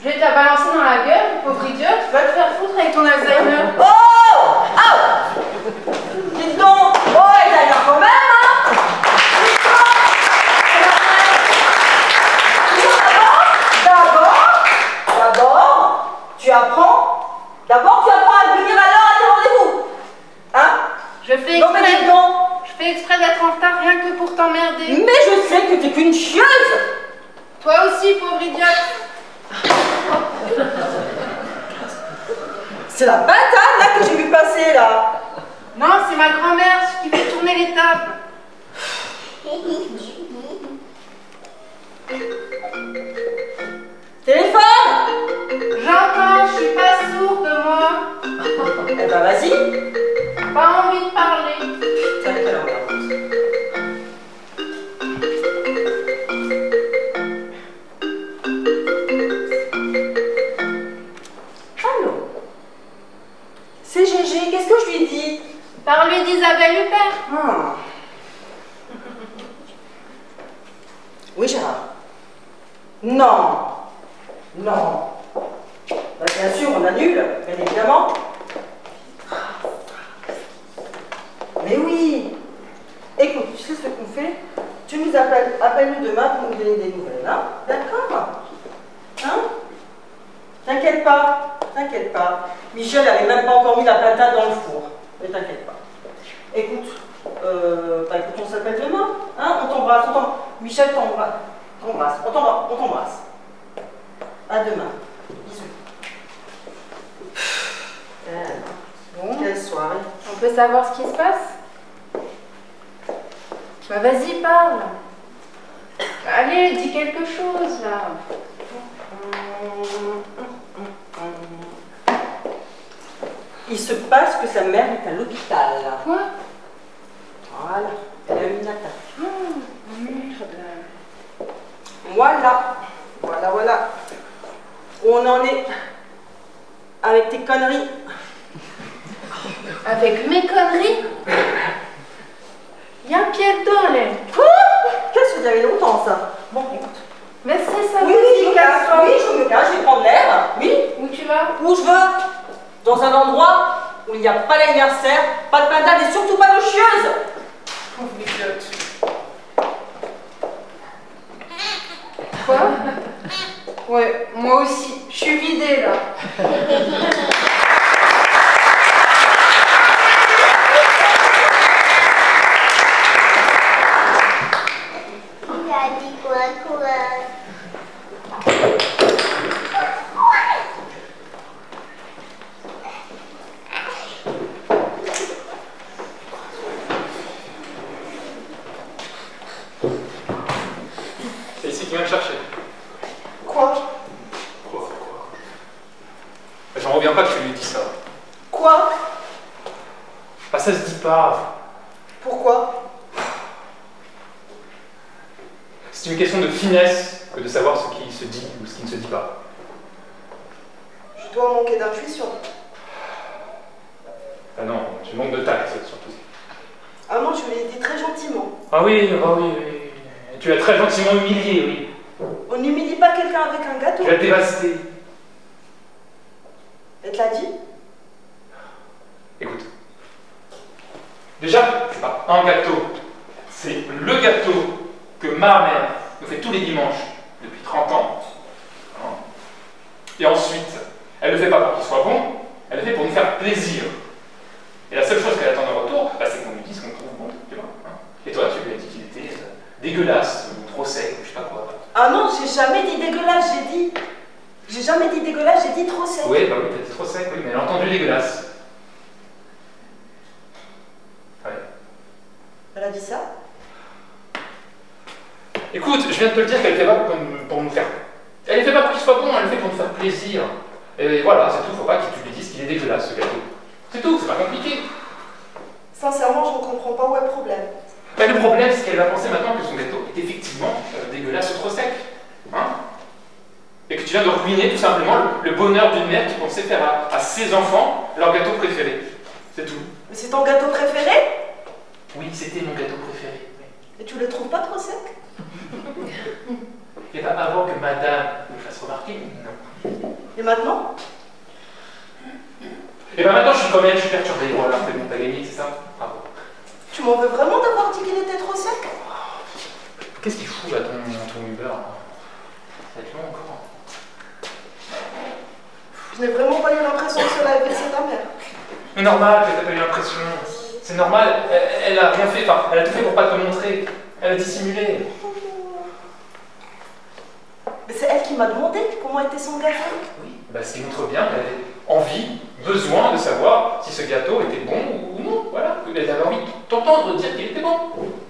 Je vais te la balancer dans la gueule, pauvre idiote, va te faire foutre avec ton Alzheimer. Oh! Ah! Dites donc! Oh, Alzheimer quand même, hein! D'abord, tu apprends à venir à l'heure à tes rendez-vous. Hein? Je fais exprès d'être en retard rien que pour t'emmerder. Mais je sais que t'es qu'une chieuse. Toi aussi, pauvre idiote. C'est la pintade là que j'ai vu passer là. Non, c'est ma grand-mère qui fait tourner les tables. Téléphone! J'entends, je suis pas sourde moi. Eh ben vas-y. Pas envie de parler. Putain, quelle horreur. Allô? C'est Gégé, qu'est-ce que je lui dis? Parle-lui d'Isabelle Huppert. Ah. Oui, Gérard. Non. Non. Bah, bien sûr, on annule, bien évidemment. Mais oui. Écoute, tu sais ce qu'on fait? Tu nous appelles-nous demain pour nous donner des nouvelles, hein? D'accord? Hein? T'inquiète pas. Michel n'avait même pas encore mis la pintade dans le four. Ne t'inquiète pas. Écoute, on s'appelle demain, hein? On t'embrasse, Michel t'embrasse. On t'embrasse. À demain. Bisous. Bon. Quelle soirée. On peut savoir ce qui se passe? Bah vas-y, parle. Allez, dis quelque chose là. Il se passe que sa mère est à l'hôpital. Quoi? Voilà. Elle a eu une attaque. Merde. Voilà. Où on en est avec tes conneries. Avec mes conneries? Il y a un pied dedans, là. Quoi? Qu'est-ce que ça fait longtemps ça? Bon, écoute. Mais c'est ça. Oui, je me casse, je vais prendre l'air. Oui. Où tu vas? Où je veux. Dans un endroit où il n'y a pas d'anniversaire, pas de pintade et surtout pas de chieuse. Pauvre idiote. Quoi? Ouais, moi aussi. Je suis vidée là. Il a dit quoi? C'est ici qui vient me chercher. Quoi? J'en reviens pas que tu lui dis ça. Quoi? Bah ça se dit pas. Pourquoi? C'est une question de finesse que de savoir ce qui se dit ou ce qui ne se dit pas. Je dois manquer d'intuition. Ah non, tu manques de tact surtout. Ah non, je l'ai dit très gentiment. Ah oui. Tu l'as très gentiment humilié, oui. On n'humilie pas quelqu'un avec un gâteau. Tu l'as dévasté. Elle te l'a dit? Écoute. Déjà, c'est pas un gâteau. C'est le gâteau que ma mère nous fait tous les dimanches depuis 30 ans. Et ensuite, elle le fait pas pour qu'il soit bon, elle le fait pour nous faire plaisir. Et la seule chose qu'elle attend en retour, bah, c'est qu'on lui dise qu'on trouve bon, tu vois. Et toi, tu lui as dit qu'il était dégueulasse, ou trop sec, ou je sais pas quoi. Ah non, j'ai jamais dit dégueulasse, j'ai jamais dit dégueulasse, j'ai dit trop sec. Oui, bah oui, t'as dit trop sec, oui, mais elle a entendu dégueulasse. Ouais. Elle a dit ça? Écoute, je viens de te le dire qu'elle fait pas pour nous faire... Elle ne fait pas pour qu'il soit bon, elle le fait pour nous faire plaisir. Et voilà, c'est tout, faut pas que tu lui dises qu'il est dégueulasse, ce gâteau. C'est tout, c'est pas compliqué. Sincèrement, je ne comprends pas où est le problème. Ben, le problème, c'est qu'elle va penser maintenant que son gâteau est effectivement dégueulasse ou trop sec. Hein? Et que tu viens de ruiner tout simplement le bonheur d'une mère qui pensait faire à ses enfants leur gâteau préféré. C'est tout. Mais c'est ton gâteau préféré? Oui, c'était mon gâteau préféré. Et tu le trouves pas trop sec? Et bien avant que madame me fasse remarquer, non. Et maintenant? Et bien maintenant je suis comme elle, je suis perturbé. Voilà, c'est bon, t'as gagné, c'est ça? Bravo. Tu m'en veux vraiment d'avoir dit qu'il était trop sec? Qu'est-ce qu'il fout là, ton Uber là? Ça va être long encore. Je n'ai vraiment pas eu l'impression que cela ait vexé ta mère. Mais normal que t'as pas eu l'impression. C'est normal, elle a rien fait, enfin, elle a tout fait pour pas te montrer. Elle a dissimulé. Mais c'est elle qui m'a demandé comment était son gâteau. Oui, bah, ce qui montre bien qu'elle avait envie, besoin de savoir si ce gâteau était bon ou non. Voilà, elle avait envie de t'entendre dire qu'il était bon.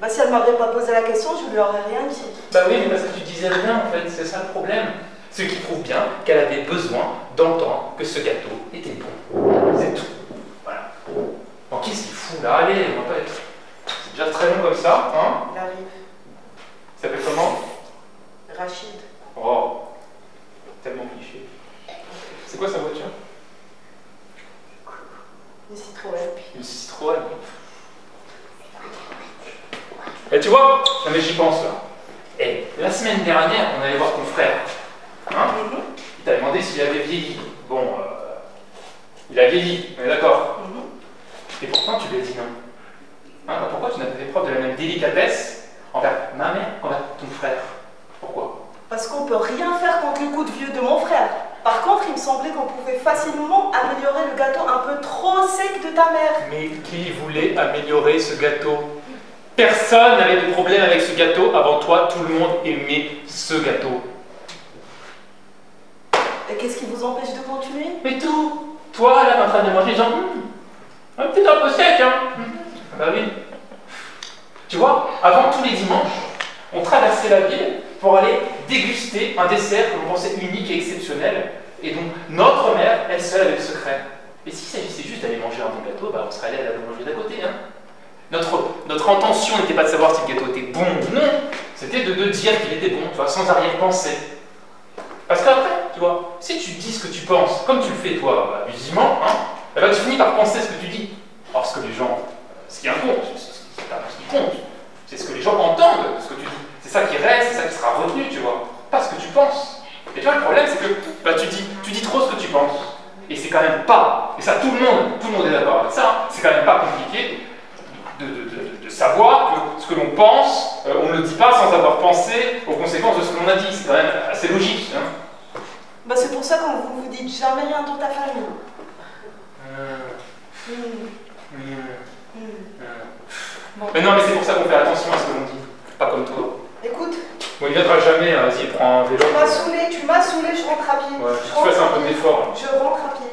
Bah si elle m'avait pas posé la question, je lui aurais rien dit. Bah oui, mais parce que tu disais rien en fait, c'est ça le problème. Ce qui prouve bien qu'elle avait besoin d'entendre que ce gâteau était bon. C'est tout. Voilà. Bon, qu'est-ce qu'il fout là? Allez, on va pas être... C'est déjà très long comme ça, hein? Il arrive. Il s'appelle comment? Rachid. Oh, tellement cliché. C'est quoi sa voiture? Une Citroën. Une Citroën. Et tu vois, non mais j'y pense là. Et la semaine dernière, on allait voir ton frère. Hein? Il t'a demandé s'il avait vieilli. Bon, il a vieilli, on est d'accord. Et pourtant tu lui as dit non. Hein, pourquoi tu n'as pas fait preuve de la même délicatesse envers ma mère qu'envers ton frère? Pourquoi? Parce qu'on peut rien faire contre le coup de vieux de mon frère. Par contre, il me semblait qu'on pouvait facilement améliorer le gâteau un peu trop sec de ta mère. Mais qui voulait améliorer ce gâteau? Personne n'avait de problème avec ce gâteau. Avant toi, tout le monde aimait ce gâteau. Et qu'est-ce qui vous empêche de continuer? Mais tout. Toi, là, t'es en train de manger, genre, peut-être un peu sec, hein? Bah oui. Tu vois, avant tous les dimanches, on traversait la ville pour aller déguster un dessert que l'on pensait unique et exceptionnel. Et donc, notre mère, elle seule, avait le secret. Et s'il s'agissait juste d'aller manger un bon gâteau, bah, on serait allé à la boulangerie d'à côté, hein? Notre intention n'était pas de savoir si le gâteau était bon ou non, c'était de dire qu'il était bon, tu vois, sans arrière-pensée. Parce qu'après, tu vois, si tu dis ce que tu penses, comme tu le fais toi, abusivement, hein, eh ben, tu finis par penser ce que tu dis. Or, ce que les gens, ce qui compte, c'est pas ce qui compte, c'est ce que les gens entendent, ce que tu dis. C'est ça qui reste, c'est ça qui sera retenu, tu vois, pas ce que tu penses. Et tu vois, le problème, c'est que bah, tu dis trop ce que tu penses. Et c'est quand même pas, et ça tout le monde est d'accord avec ça, hein, c'est quand même pas compliqué de savoir que ce que l'on pense, on ne le dit pas sans avoir pensé aux conséquences de ce que l'on a dit. C'est quand même assez logique. Hein. Bah c'est pour ça qu'on vous dites jamais rien dans ta famille. Bon. Mais non, mais c'est pour ça qu'on fait attention à ce que l'on dit. Pas comme toi. Écoute. Bon, il viendra jamais, hein. Vas-y, prends un vélo. Tu m'as saoulé, je rentre à pied. Ouais, je fais un peu d'effort. Je rentre à pied.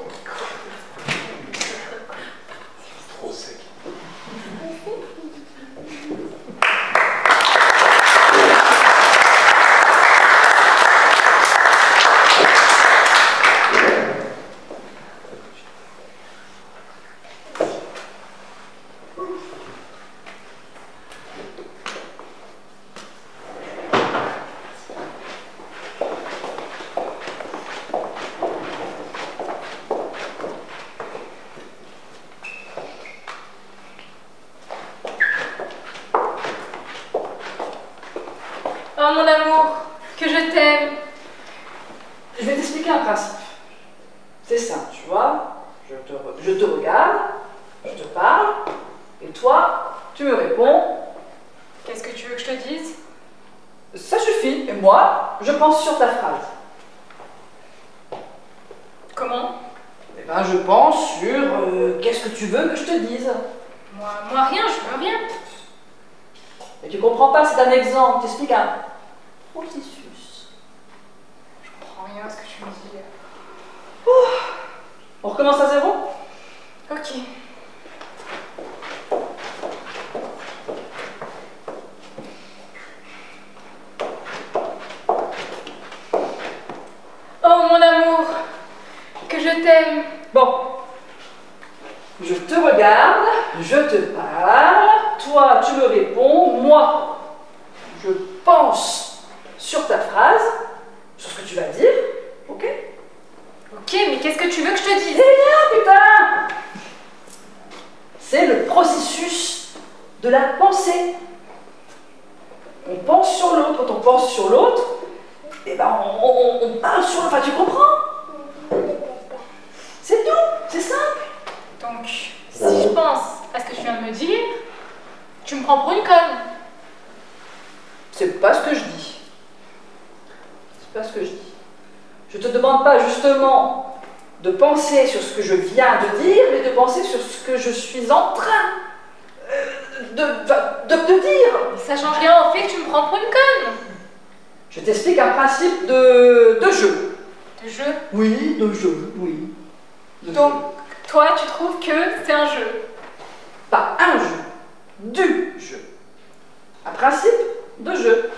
Trop sec. Oh mon amour, que je t'aime. Je vais t'expliquer un principe. C'est simple, tu vois. Je te regarde, je te parle, et toi, tu me réponds. Qu'est-ce que tu veux que je te dise? Ça suffit, et moi, je pense sur ta phrase. Comment? Eh ben, je pense sur qu'est-ce que tu veux que je te dise. Moi rien, je veux rien. Et tu comprends pas, c'est un exemple, t'expliques un processus. Je comprends rien à ce que tu me dis. On recommence à zéro? Ok. Oh mon amour, que je t'aime. Bon. Je te regarde, je te parle, toi tu me réponds, moi je pense sur ta phrase, sur ce que tu vas dire, ok? Ok, mais qu'est-ce que tu veux que je te dise? Rien, putain! C'est le processus de la pensée. On pense sur l'autre, quand on pense sur l'autre, eh ben on parle sur l'autre, enfin tu comprends? C'est tout, c'est simple. Donc, si je pense à ce que tu viens de me dire, tu me prends pour une conne. C'est pas ce que je dis. C'est pas ce que je dis. Je te demande pas justement de penser sur ce que je viens de dire, mais de penser sur ce que je suis en train de te dire. Mais ça change rien au fait que tu me prends pour une conne. Je t'explique un principe de jeu. De jeu. Oui, de jeu, oui. Donc, toi, tu trouves que c'est un jeu? Pas un jeu, du jeu. Un principe de jeu.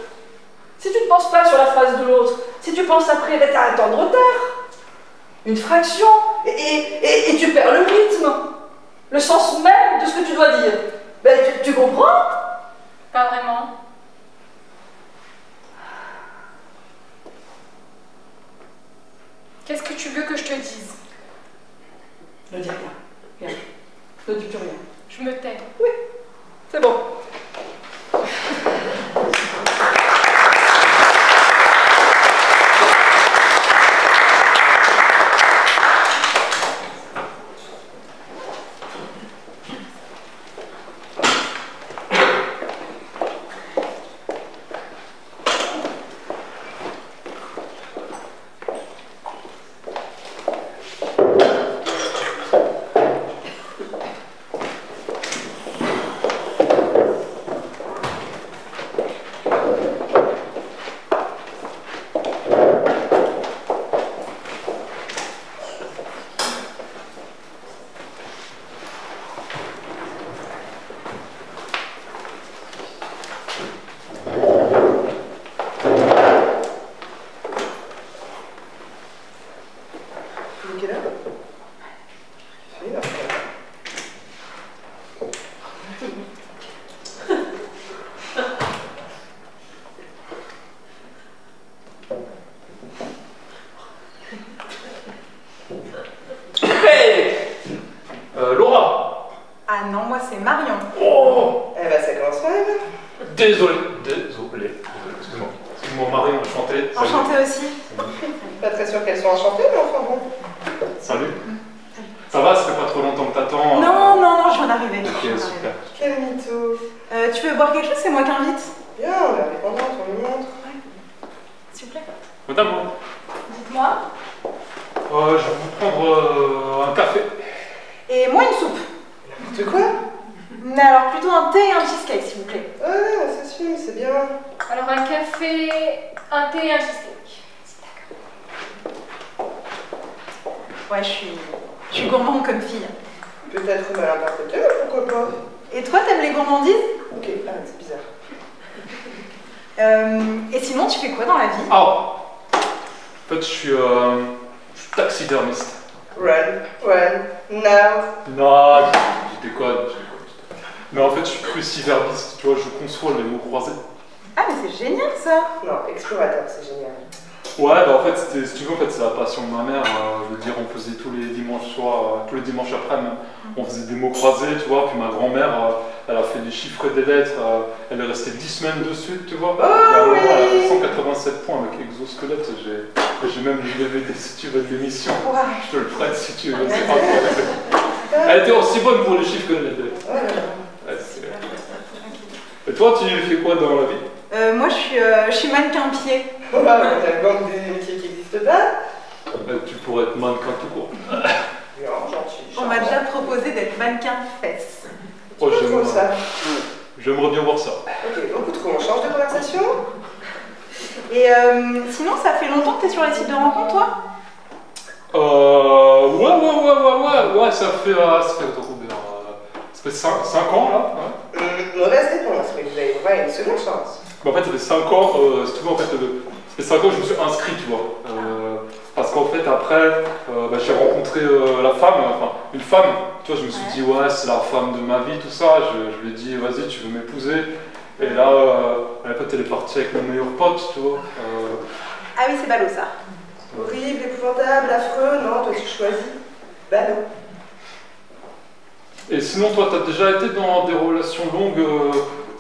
Si tu ne penses pas sur la phrase de l'autre, si tu penses après, ben, t'as un temps de retard, une fraction, et tu perds le rythme, le sens même de ce que tu dois dire. Ben, tu comprends? Pas vraiment. Qu'est-ce que tu veux que je te dise? Ne dis rien. Rien. Ne dis plus rien. Je me tais. Oui, c'est bon. Laura. Ah non, moi c'est Marion. Oh. Eh ben ça commence mal. Désolé, excuse-moi. Excuse-moi, Marie, enchanté. Salut. Enchantée aussi. Pas très sûr qu'elles soient enchantées, mais enfin bon. Salut. Ça va, ça fait pas trop longtemps que t'attends? Non, non, non, je viens d'arriver. Ok, super. Quel mytho. Tu veux boire quelque chose? C'est moi qui invite. Bien, on est indépendante, on lui montre. S'il vous plaît. Madame, Dites-moi. je vais vous prendre un café. Et moi une soupe. N'importe quoi. Mais alors plutôt un thé et un cheesecake, s'il vous plaît. Ah non, ça suit, c'est bien. Alors, un café, un thé et un cheesecake. D'accord. Ouais, je suis gourmande comme fille. Peut-être mal interprété, mais pourquoi pas. Et toi, t'aimes les gourmandises? Ok, ah, c'est bizarre. Et sinon, tu fais quoi dans la vie? Ah. En fait, je suis taxidermiste. Run, now. Non, je déconne. Mais en fait, je suis cruciverbiste, tu vois, je conçois les mots croisés. Ah, mais c'est génial ça! Non, explorateur, c'est génial. Ouais, bah en fait, si tu veux, en fait, c'est la passion de ma mère. Je veux dire, on faisait tous les dimanches soirs, tous les dimanches après-midi, on faisait des mots croisés, tu vois. Puis ma grand-mère, elle a fait des chiffres et des lettres. Elle est restée 10 semaines dessus, tu vois. Et à un moment, elle a fait 187 points avec exosquelette. J'ai même le DVD si tu veux de l'émission. Wow. Je te le prête si tu veux. C'est pas elle était aussi bonne pour les chiffres que les lettres. Ouais, et toi, tu fais quoi dans la vie? Moi, je suis mannequin-pied. Ah, mais t'as le gang des métiers qui n'existent pas. Tu pourrais être mannequin tout court. Non, gentil. On m'a déjà proposé d'être mannequin-fesses. Oh, Trop ça. J'aimerais bien voir ça. Ok, beaucoup trop, on change de conversation. Et sinon, ça fait longtemps que t'es sur les sites de rencontres, toi? Ouais, ça fait attends, combien, ça fait 5 ans, là. Ouais. Mauvaise réponse, mais vous avez droit à une seconde chance. Bah, en fait, ça fait 5 ans, si tu veux, en fait, ça fait 5 ans que je me suis inscrit, tu vois. Parce qu'en fait, après, j'ai rencontré la femme, enfin, une femme, tu vois, je me suis dit, ouais, c'est la femme de ma vie, tout ça. Je lui ai dit, vas-y, tu veux m'épouser? Et là, en fait, elle est partie avec mon meilleur pote, tu vois. Ah oui, c'est ballot, ça. Horrible, épouvantable, affreux, non, toi tu choisis. Bah non. Et sinon, toi, t'as déjà été dans des relations longues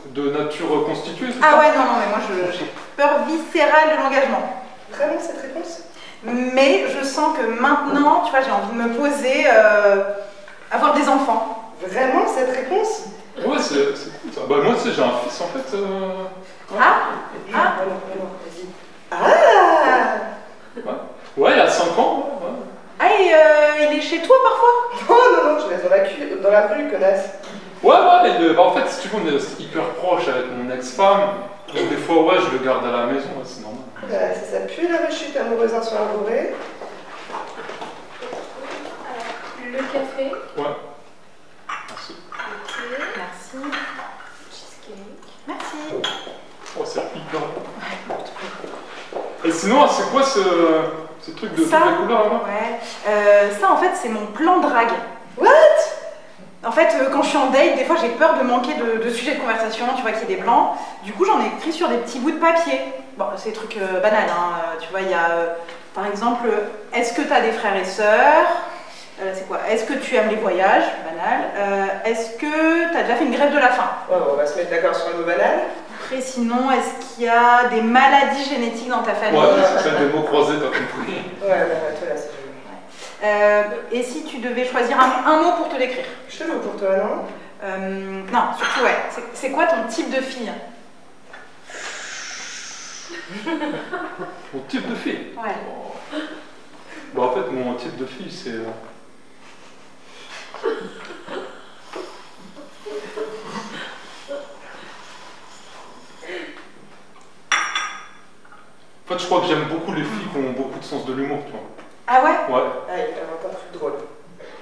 de nature constituée, tout ça? Ah ouais, non, mais moi, j'ai peur viscérale de l'engagement. Vraiment cette réponse? Mais je sens que maintenant, tu vois, j'ai envie de me poser, avoir des enfants. Vraiment cette réponse? Ouais, c'est cool ça. Bah, moi, tu sais, j'ai un fils en fait. Ouais. Ah, non, vas-y. Ah! Ouais, il a 5 ans. Ouais. Ah, et il est chez toi parfois? Non, je laisse dans la rue, connasse. Ouais, en fait, si tu veux, on est hyper proche avec mon ex-femme. Donc, des fois, ouais, je le garde à la maison, ouais, c'est normal. Ça pue la rechute amoureuse sur un bourré. Le café. Ouais. Merci. Ok, merci. Cheesecake. Merci. Oh, c'est hyper bon. Et sinon, c'est quoi ce truc de Ça, toutes les couleurs là? Ouais. Ça, en fait, c'est mon plan drague. What? En fait, quand je suis en date, des fois, j'ai peur de manquer de sujets de conversation, tu vois, qu'il y ait des blancs. Du coup, j'en ai écrit sur des petits bouts de papier. Bon, c'est des trucs banals, hein. Tu vois, il y a, par exemple, est-ce que tu as des frères et sœurs? C'est quoi? Est-ce que tu aimes les voyages? Banal. Est-ce que tu as déjà fait une grève de la faim? Ouais, on va se mettre d'accord sur le mot banal. Après, sinon, est-ce qu'il y a des maladies génétiques dans ta famille? Ouais, c'est des mots croisés, t'as compris. Ouais, toi là, c'est joli. Et si tu devais choisir un mot pour te décrire? Je te loue pour toi, non? Non, surtout, ouais. C'est quoi ton type de fille? Mon type de fille? Ouais. Bah, en fait, mon type de fille, c'est. En fait, je crois que j'aime beaucoup les filles qui ont beaucoup de sens de l'humour, tu vois. Ah ouais? Ouais. Ah, il invente un truc drôle.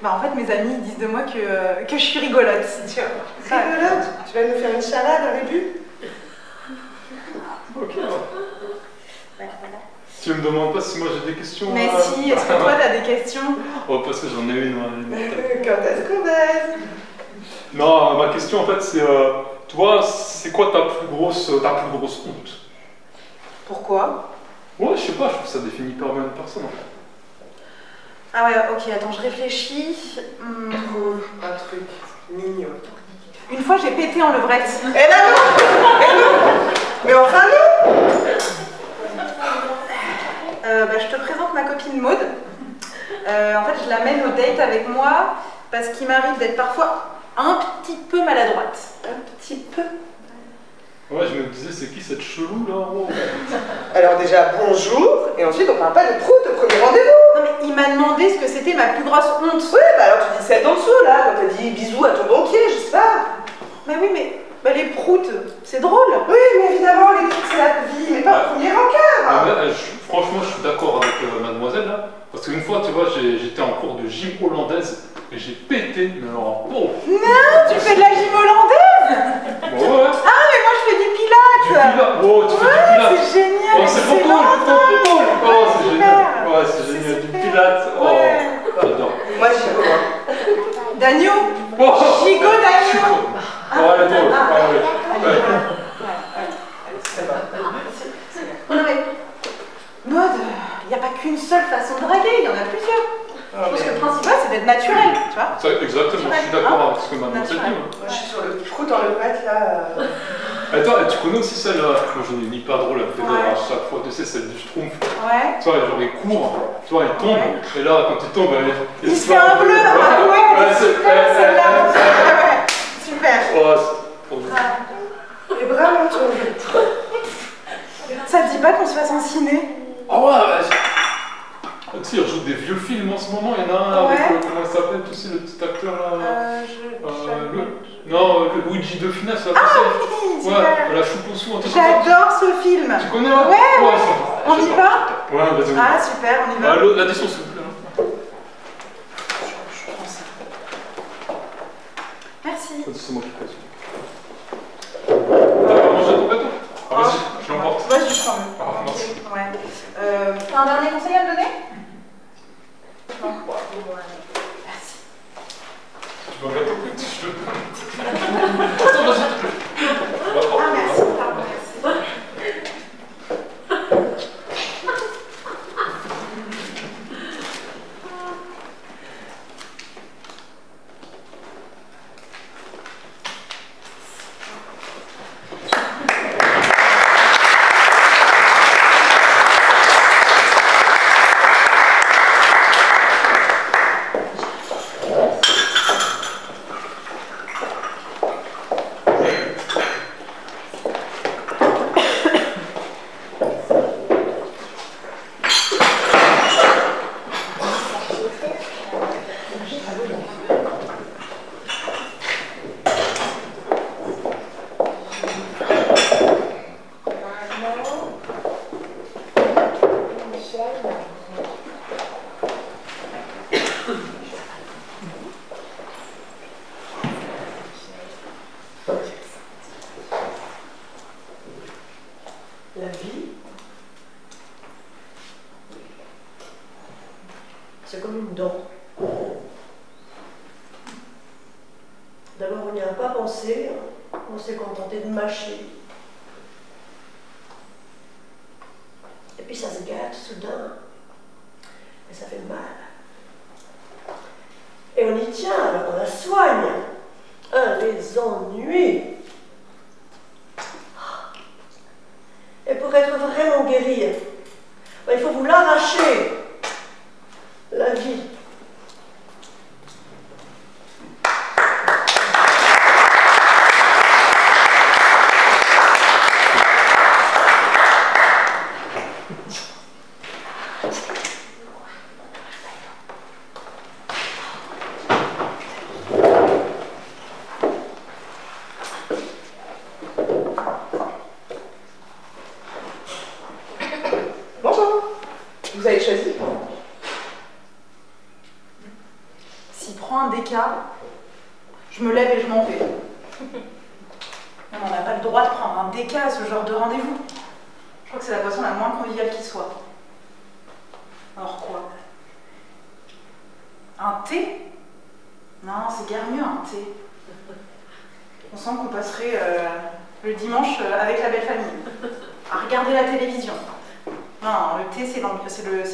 Bah en fait, mes amis ils disent de moi que je suis rigolote, tu vois. Rigolote? Tu vas nous faire une charade, un début? Ok. Tu me demandes pas si moi j'ai des questions? Mais si, est-ce que toi t'as des questions? Oh, parce que j'en ai une. Quand est-ce qu'on baise? Non, ma question en fait c'est, toi, c'est quoi ta plus grosse honte? Pourquoi? Ouais, je sais pas, je trouve que ça définit pas bien une personne en fait. Ah ouais, ok, attends, je réfléchis. Un truc mignon. Une fois j'ai pété en levrette. Eh là non! Mais enfin non! Bah, je te présente ma copine Maude. En fait, je l'amène au date avec moi parce qu'il m'arrive d'être parfois un petit peu maladroite. Un petit peu. Ouais, je me disais, c'est qui cette chelou là? Oh. Alors déjà, bonjour, et ensuite on parle pas de prout au premier rendez-vous. Non mais il m'a demandé ce que c'était ma plus grosse honte. Ouais, bah alors tu dis celle d'en dessous là, quand t'as dit bisous à ton banquier, je sais pas. Mais oui, mais bah, les proutes, c'est drôle. Oui, mais évidemment, les proutes c'est la vie, mais pas au premier encart. Ah, franchement, je suis d'accord avec mademoiselle là, parce qu'une fois, tu vois, j'étais en cours de gym hollandaise et j'ai pété, mais alors bon. Non, tu fais de la gym hollandaise? Bon, ouais. Ah, mais moi je fais du pilates. Du pilates. Oh, tu fais du pilates. C'est génial. Oh, c'est trop cool, c'est trop cool. Oh, c'est génial. Ouais, c'est génial. Du pilates. Oh, j'adore. Moi j'y go. Dagno. Oh. Gigot Dagno. Oh, elle est drôle. C'est bon. Non mais, Maud, il n'y a pas qu'une seule façon de draguer, il y en a plusieurs. Je pense que le principal c'est d'être naturel, tu vois. Exactement, je suis d'accord avec ce que mademoiselle dit. Moi je suis sur le prout en levrette là. Attends, tu connais aussi celle, moi j'en ai mis pas drôle, elle me fait rire à chaque fois, tu sais, celle du schtroumpf. Ouais. Tu vois, genre il court, tu vois, il tombe, et là quand il tombe, il se fait un bleu. Ah ouais, super celle-là. Super. Oh, c'est trop bien. Et vraiment, tu vois. Ça te dit pas qu'on se fasse un ciné? Ah ouais, tu sais, il rejoue des vieux films en ce moment, il y en a un avec, comment il s'appelle, tu sais, le petit acteur là. Non, le Luigi de Finesse, là, ah, super. La choupe au sou, un truc. J'adore ce film. Tu connais? Ouais, ouais. On y va? Ouais, vas-y. Ah, super, on y va. L'addition, s'il vous plaît. Je prends ça. Merci. C'est moi qui fais ça. T'as mangé ton gâteau? Ah, vas-y, je l'emporte. Vas-y, je prends le. Ah, merci. Ouais. T'as un dernier conseil à me donner? Non. Merci. Tu veux un gâteau? Je veux. Attends, vas-y. Ah, merci, pardon, merci. La vie, c'est comme une dent. D'abord, on n'y a pas pensé, on s'est contenté de mâcher. Et puis ça se gâte soudain, et ça fait mal. Et on y tient, alors on la soigne. Les ennuis. Et pour être vraiment guéri, il faut vous l'arracher, la vie. Vous avez choisi? S'il prend un déca, je me lève et je m'en vais. Non, on n'a pas le droit de prendre un déca à ce genre de rendez-vous. Je crois que c'est la boisson la moins conviviale qui soit. Alors quoi? Un thé? Non, c'est guère mieux un thé. On sent qu'on passerait le dimanche avec la belle famille, à regarder la télévision. Non, le thé, c'est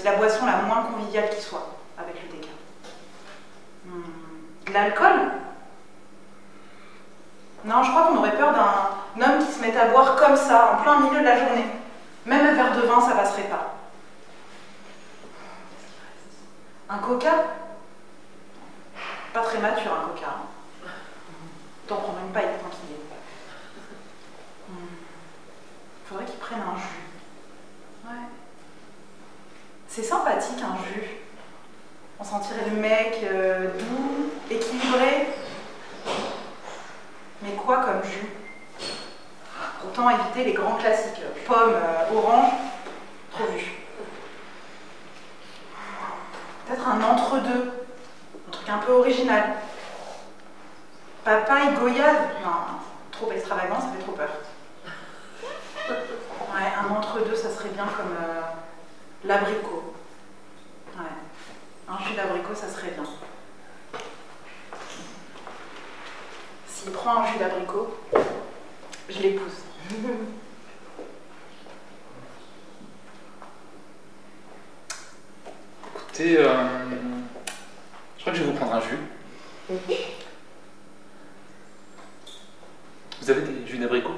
la boisson la moins conviviale qui soit, avec le déca. De l'alcool? Non, je crois qu'on aurait peur d'un homme qui se mette à boire comme ça, en plein milieu de la journée. Même un verre de vin, ça passerait pas. Un coca? Pas très mature, un coca. T'en prends une paille, tranquille. Faudrait qu'il prenne un jus. Ouais. C'est sympathique un jus. On sentirait le mec doux, équilibré. Mais quoi comme jus? Autant éviter les grands classiques. Pommes, orange, trop vu. Peut-être un entre-deux. Un truc un peu original. Papaye, goyave? Non, trop extravagant, ça fait trop peur. Ouais, un entre-deux, ça serait bien comme l'abricot. Ouais, un jus d'abricot, ça serait bien. S'il prend un jus d'abricot, je l'épouse. Écoutez, je crois que je vais vous prendre un jus. Vous avez des jus d'abricot?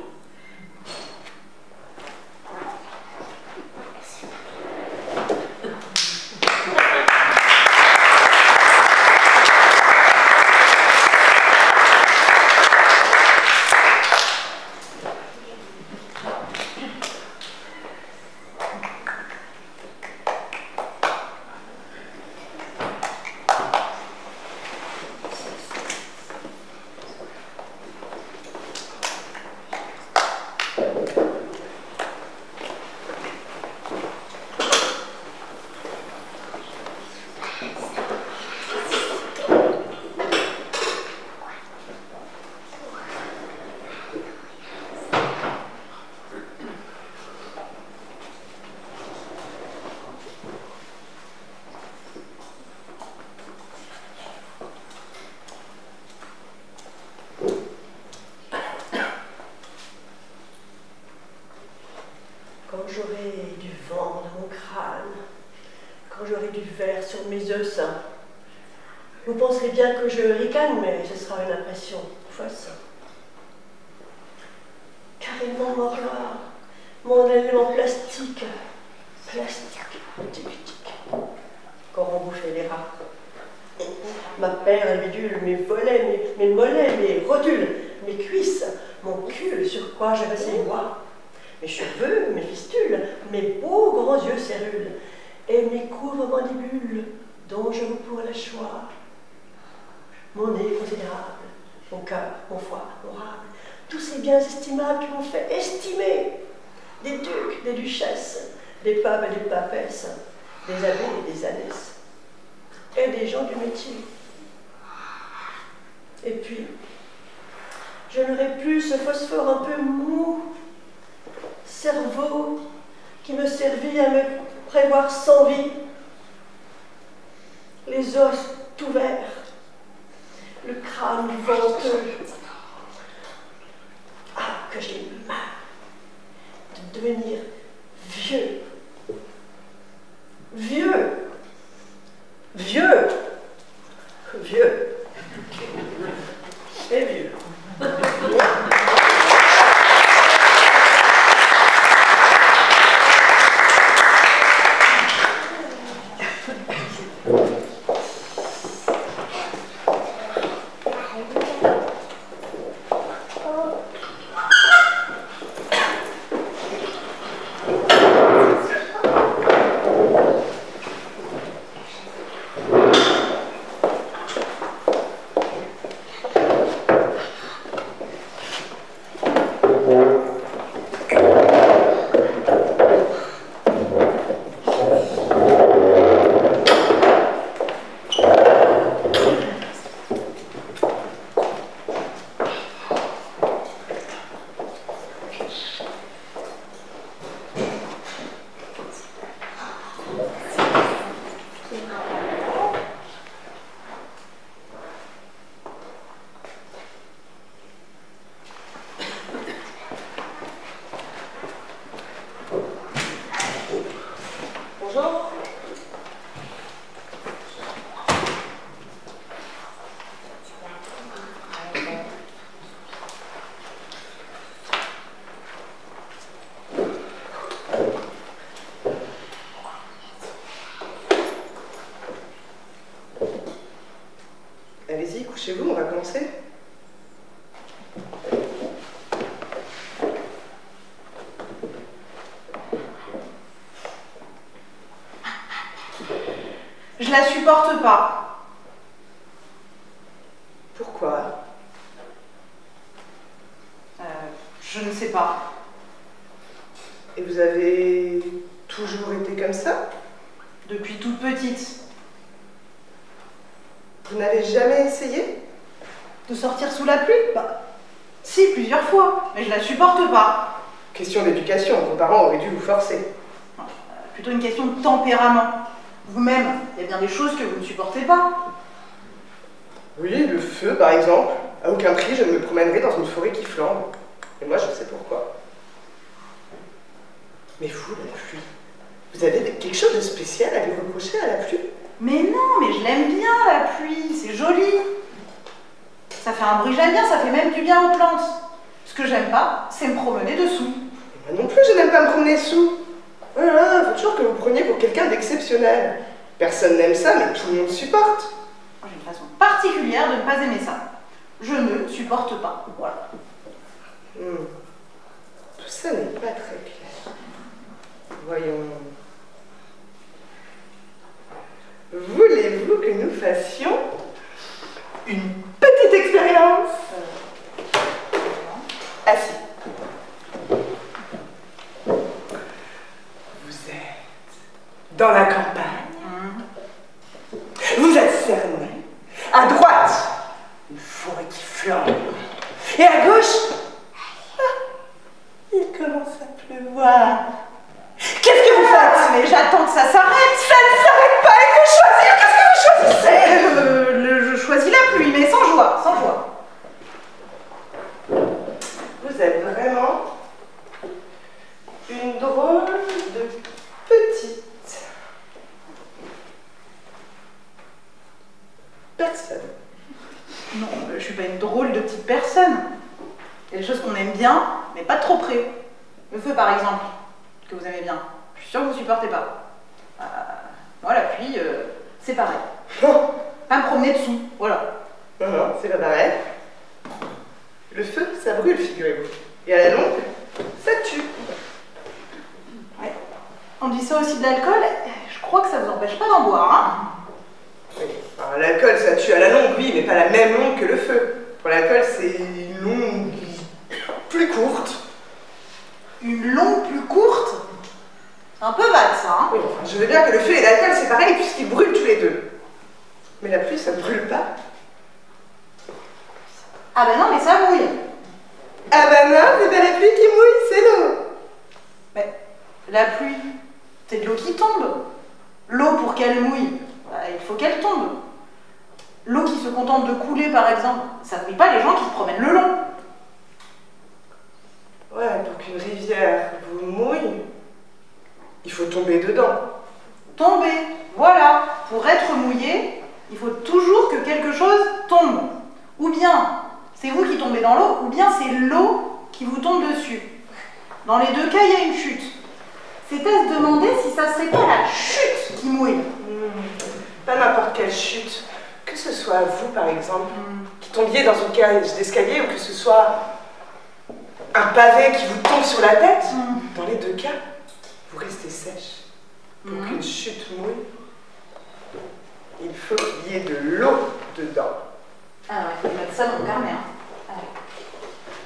j'aurai du verre sur mes os. Vous penserez bien que je ricane, mais ce sera une impression fausse. Carrément mort là, mon élément plastique. Plastique, tic-tic. Qu'auront bouffé les rats. Ma paire, elle bidule, mes volets, mes mollets, mes rotules, mes cuisses, mon cul, sur quoi j'ai passé moi. Mes cheveux, mes fistules, mes beaux grands yeux cérules, et mes courtes mandibules, dont je vous pourrai la choix. Mon nez considérable, mon cœur, mon foie, mon rame, tous ces biens estimables qui m'ont fait estimer. Des ducs, des duchesses, des papes et des papesses, des abbés et des abbesses, et des gens du métier. Et puis, je n'aurai plus ce phosphore un peu mou, cerveau qui me servit à me prévoir sans vie, les os tout verts, le crâne venteux. Ah, que j'ai marre de devenir vieux. Vieux. Vieux. Vieux. Et vieux. Allez-y, couchez-vous, on va commencer. Je la supporte pas. Pourquoi? Je ne sais pas. Et vous avez toujours été comme ça? Depuis toute petite. Vous n'avez jamais essayé? De sortir sous la pluie? Bah, si, plusieurs fois, mais je la supporte pas. Question d'éducation, vos parents auraient dû vous forcer. Plutôt une question de tempérament. Vous-même, il y a bien des choses que vous ne supportez pas. Oui, le feu, par exemple. À aucun prix, je ne me promènerai dans une forêt qui flambe. Et moi, je sais pourquoi. Mais vous, la pluie, vous avez quelque chose de spécial à lui reprocher à la pluie? Mais non, mais je l'aime bien, la pluie, c'est joli. Ça fait un bruit, j'aime bien, ça fait même du bien aux plantes. Ce que j'aime pas, c'est me promener dessous. Et moi non plus, je n'aime pas me promener dessous. Voilà, faut toujours que vous preniez pour quelqu'un d'exceptionnel. Personne n'aime ça, mais tout le monde supporte. J'ai une façon particulière de ne pas aimer ça. Je ne supporte pas, voilà. Tout ça n'est pas très clair. Voyons. Voulez-vous que nous fassions une petite expérience? Assis. Vous êtes dans la campagne. Vous êtes cerné. À droite, une forêt qui flambe. Et à gauche, il commence à pleuvoir. Qu'est-ce que vous faites? Mais j'attends que ça s'arrête. Ça ne s'arrête pas, il faut choisir. Qu'est-ce que vous choisissez? Je choisis la pluie, mais sans joie, sans joie. Vous êtes vraiment une drôle de petite. mais pas de trop près. Le feu, par exemple, que vous aimez bien. Je suis sûre que vous supportez pas. Moi, la pluie, c'est pareil. Pas me promener dessous, voilà. Non, non, c'est pas pareil. Le feu, ça brûle, figurez-vous. Et à la longue, ça tue. Ouais. On dit ça aussi de l'alcool, je crois que ça vous empêche pas d'en boire, hein. Oui. L'alcool, ça tue à la longue, oui, mais pas la même longue que le feu. Pour l'alcool, c'est une longue plus courte. Une longue plus courte? C'est un peu vague, ça, hein. Oui, enfin, je veux bien que le feu et l'alcool, c'est pareil, puisqu'ils brûlent tous les deux. Mais la pluie, ça ne brûle pas. Ah ben non, mais ça mouille. Ah ben non, c'est pas la pluie qui mouille, c'est l'eau. Mais la pluie, c'est de l'eau qui tombe. L'eau, pour qu'elle mouille, il faut qu'elle tombe. L'eau qui se contente de couler, par exemple, ça ne mouille pas les gens qui se promènent le long. Ouais, pour qu'une rivière vous mouille, il faut tomber dedans. Tomber, voilà. Pour être mouillé, il faut toujours que quelque chose tombe. Ou bien c'est vous qui tombez dans l'eau, ou bien c'est l'eau qui vous tombe dessus. Dans les deux cas, il y a une chute. C'est à se demander si ça serait pas la chute qui mouille. Pas n'importe quelle chute. Que ce soit vous, par exemple, qui tombiez dans une cage d'escalier, ou que ce soit un pavé qui vous tombe sur la tête, dans les deux cas, vous restez sèche. Pour qu'une chute mouille, il faut qu'il y ait de l'eau dedans. Ah ouais, il faut mettre ça dans mon carnet. Hein.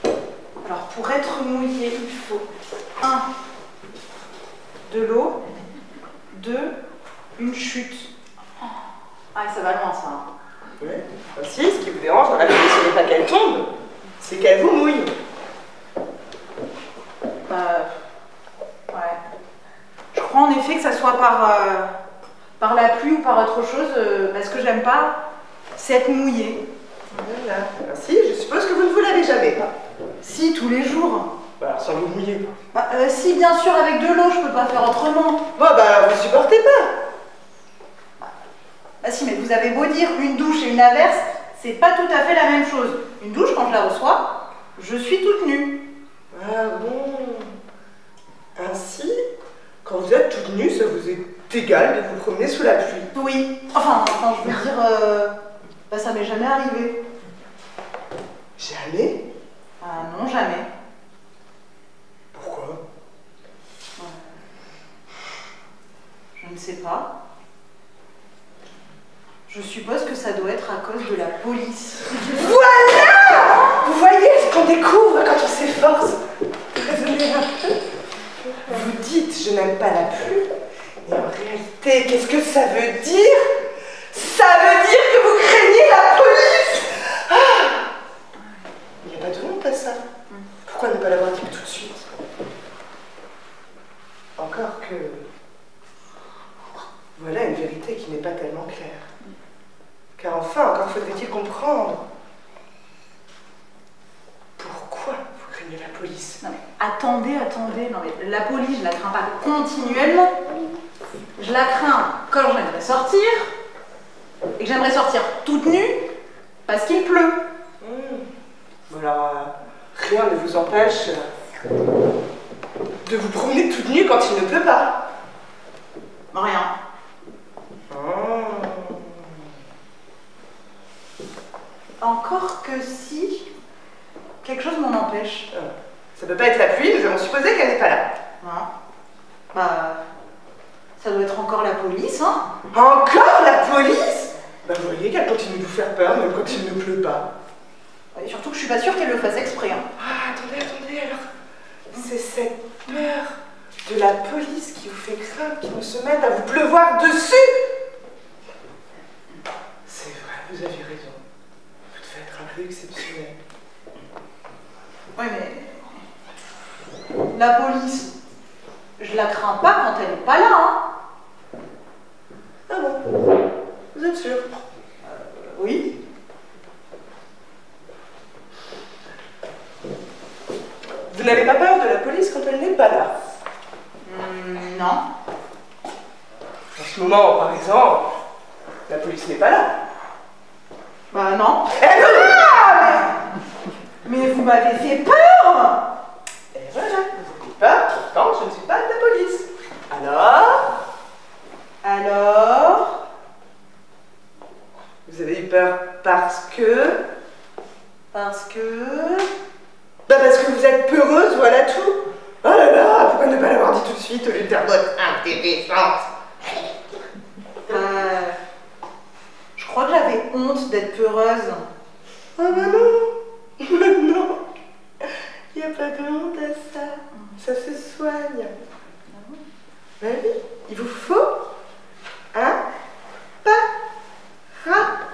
Allez. Alors, pour être mouillé, il faut 1. De l'eau, 2. Une chute. Ah, ça va loin, ça. Hein. Ouais. Ainsi, ce qui vous dérange dans la pluie, ce n'est pas qu'elle tombe, c'est qu'elle vous mouille. Ouais. Je crois en effet que ça soit par la pluie ou par autre chose. Ce que j'aime pas, c'est être mouillé. Voilà. Ainsi, je suppose que vous ne vous lavez jamais. Si, tous les jours. Bah alors sans vous mouiller. Si, bien sûr, avec de l'eau, je peux pas faire autrement. Bon, bah alors vous supportez pas. Ah si, mais vous avez beau dire une douche et une averse, c'est pas tout à fait la même chose. Une douche, quand je la reçois, je suis toute nue. Ah bon. Ainsi, quand vous êtes toute nue, ça vous est égal de vous promener sous la pluie. Oui. Enfin je veux dire, ça m'est jamais arrivé. Jamais? Ah non, jamais. Pourquoi? Je ne sais pas. Je suppose que ça doit être à cause de la police. Voilà! Vous voyez ce qu'on découvre quand on s'efforce de raisonner un peu. Vous dites « je n'aime pas la pluie », et en réalité, qu'est-ce que ça veut dire? Ça veut dire que vous craignez la police! Il n'y a pas de honte à ça. Pourquoi ne pas l'avoir dit tout de suite? Encore que... voilà une vérité qui n'est pas tellement claire. Car enfin, encore faudrait-il comprendre. Pourquoi vous craignez la police? Non mais attendez, non mais la police, je la crains pas continuellement. Je la crains quand j'aimerais sortir, et que j'aimerais sortir toute nue, parce qu'il pleut. Alors, rien ne vous empêche de vous promener toute nue quand il ne pleut pas. Rien. Encore que si, quelque chose m'en empêche. Ça peut pas être la pluie, nous allons supposer qu'elle n'est pas là. Non. Ça doit être encore la police, hein. Encore la police? Vous voyez qu'elle continue de vous faire peur, même quand il ne pleut pas. Et surtout que je suis pas sûre qu'elle le fasse exprès. Hein. Attendez, alors. C'est cette peur de la police qui vous fait craindre qu'il ne se mette à vous pleuvoir dessus. C'est vrai, vous aviez raison. Vous devez être un peu exceptionnel. Oui, mais... la police, je la crains pas quand elle n'est pas là, hein. Ah bon? Vous êtes sûr? Oui. Vous n'avez pas peur de la police quand elle n'est pas là? Non. En ce moment, par exemple, la police n'est pas là. Non. Eh non! Mais vous m'avez fait peur! réjouissante. Je crois que j'avais honte d'être peureuse. Ah bah non. Non. Il n'y a pas de honte à ça. Ça se soigne. Bah oui, il vous faut un parapluie.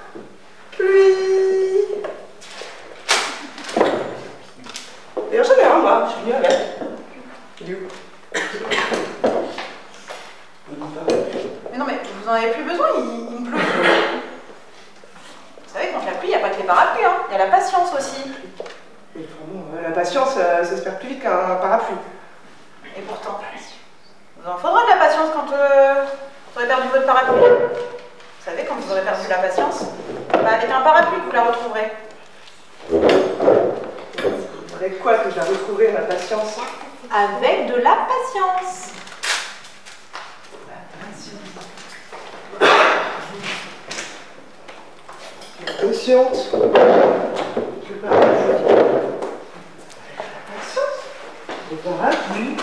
D'ailleurs, j'en ai un, moi. Je suis venue avec. Il est où? Mais non, mais vous en avez plus besoin, il me pleut. Vous savez, quand la pluie, il n'y a pas que les parapluies, hein. Il y a la patience aussi. Et bon, la patience, ça se perd plus vite qu'un parapluie. Et pourtant, vous en faudra de la patience quand vous aurez perdu votre parapluie. Vous savez, quand vous aurez perdu la patience, bah, avec un parapluie que vous la retrouverez. Avec quoi que je vais retrouver ma patience? Avec de la patience. Patience. Le parapluie. Le parapluie.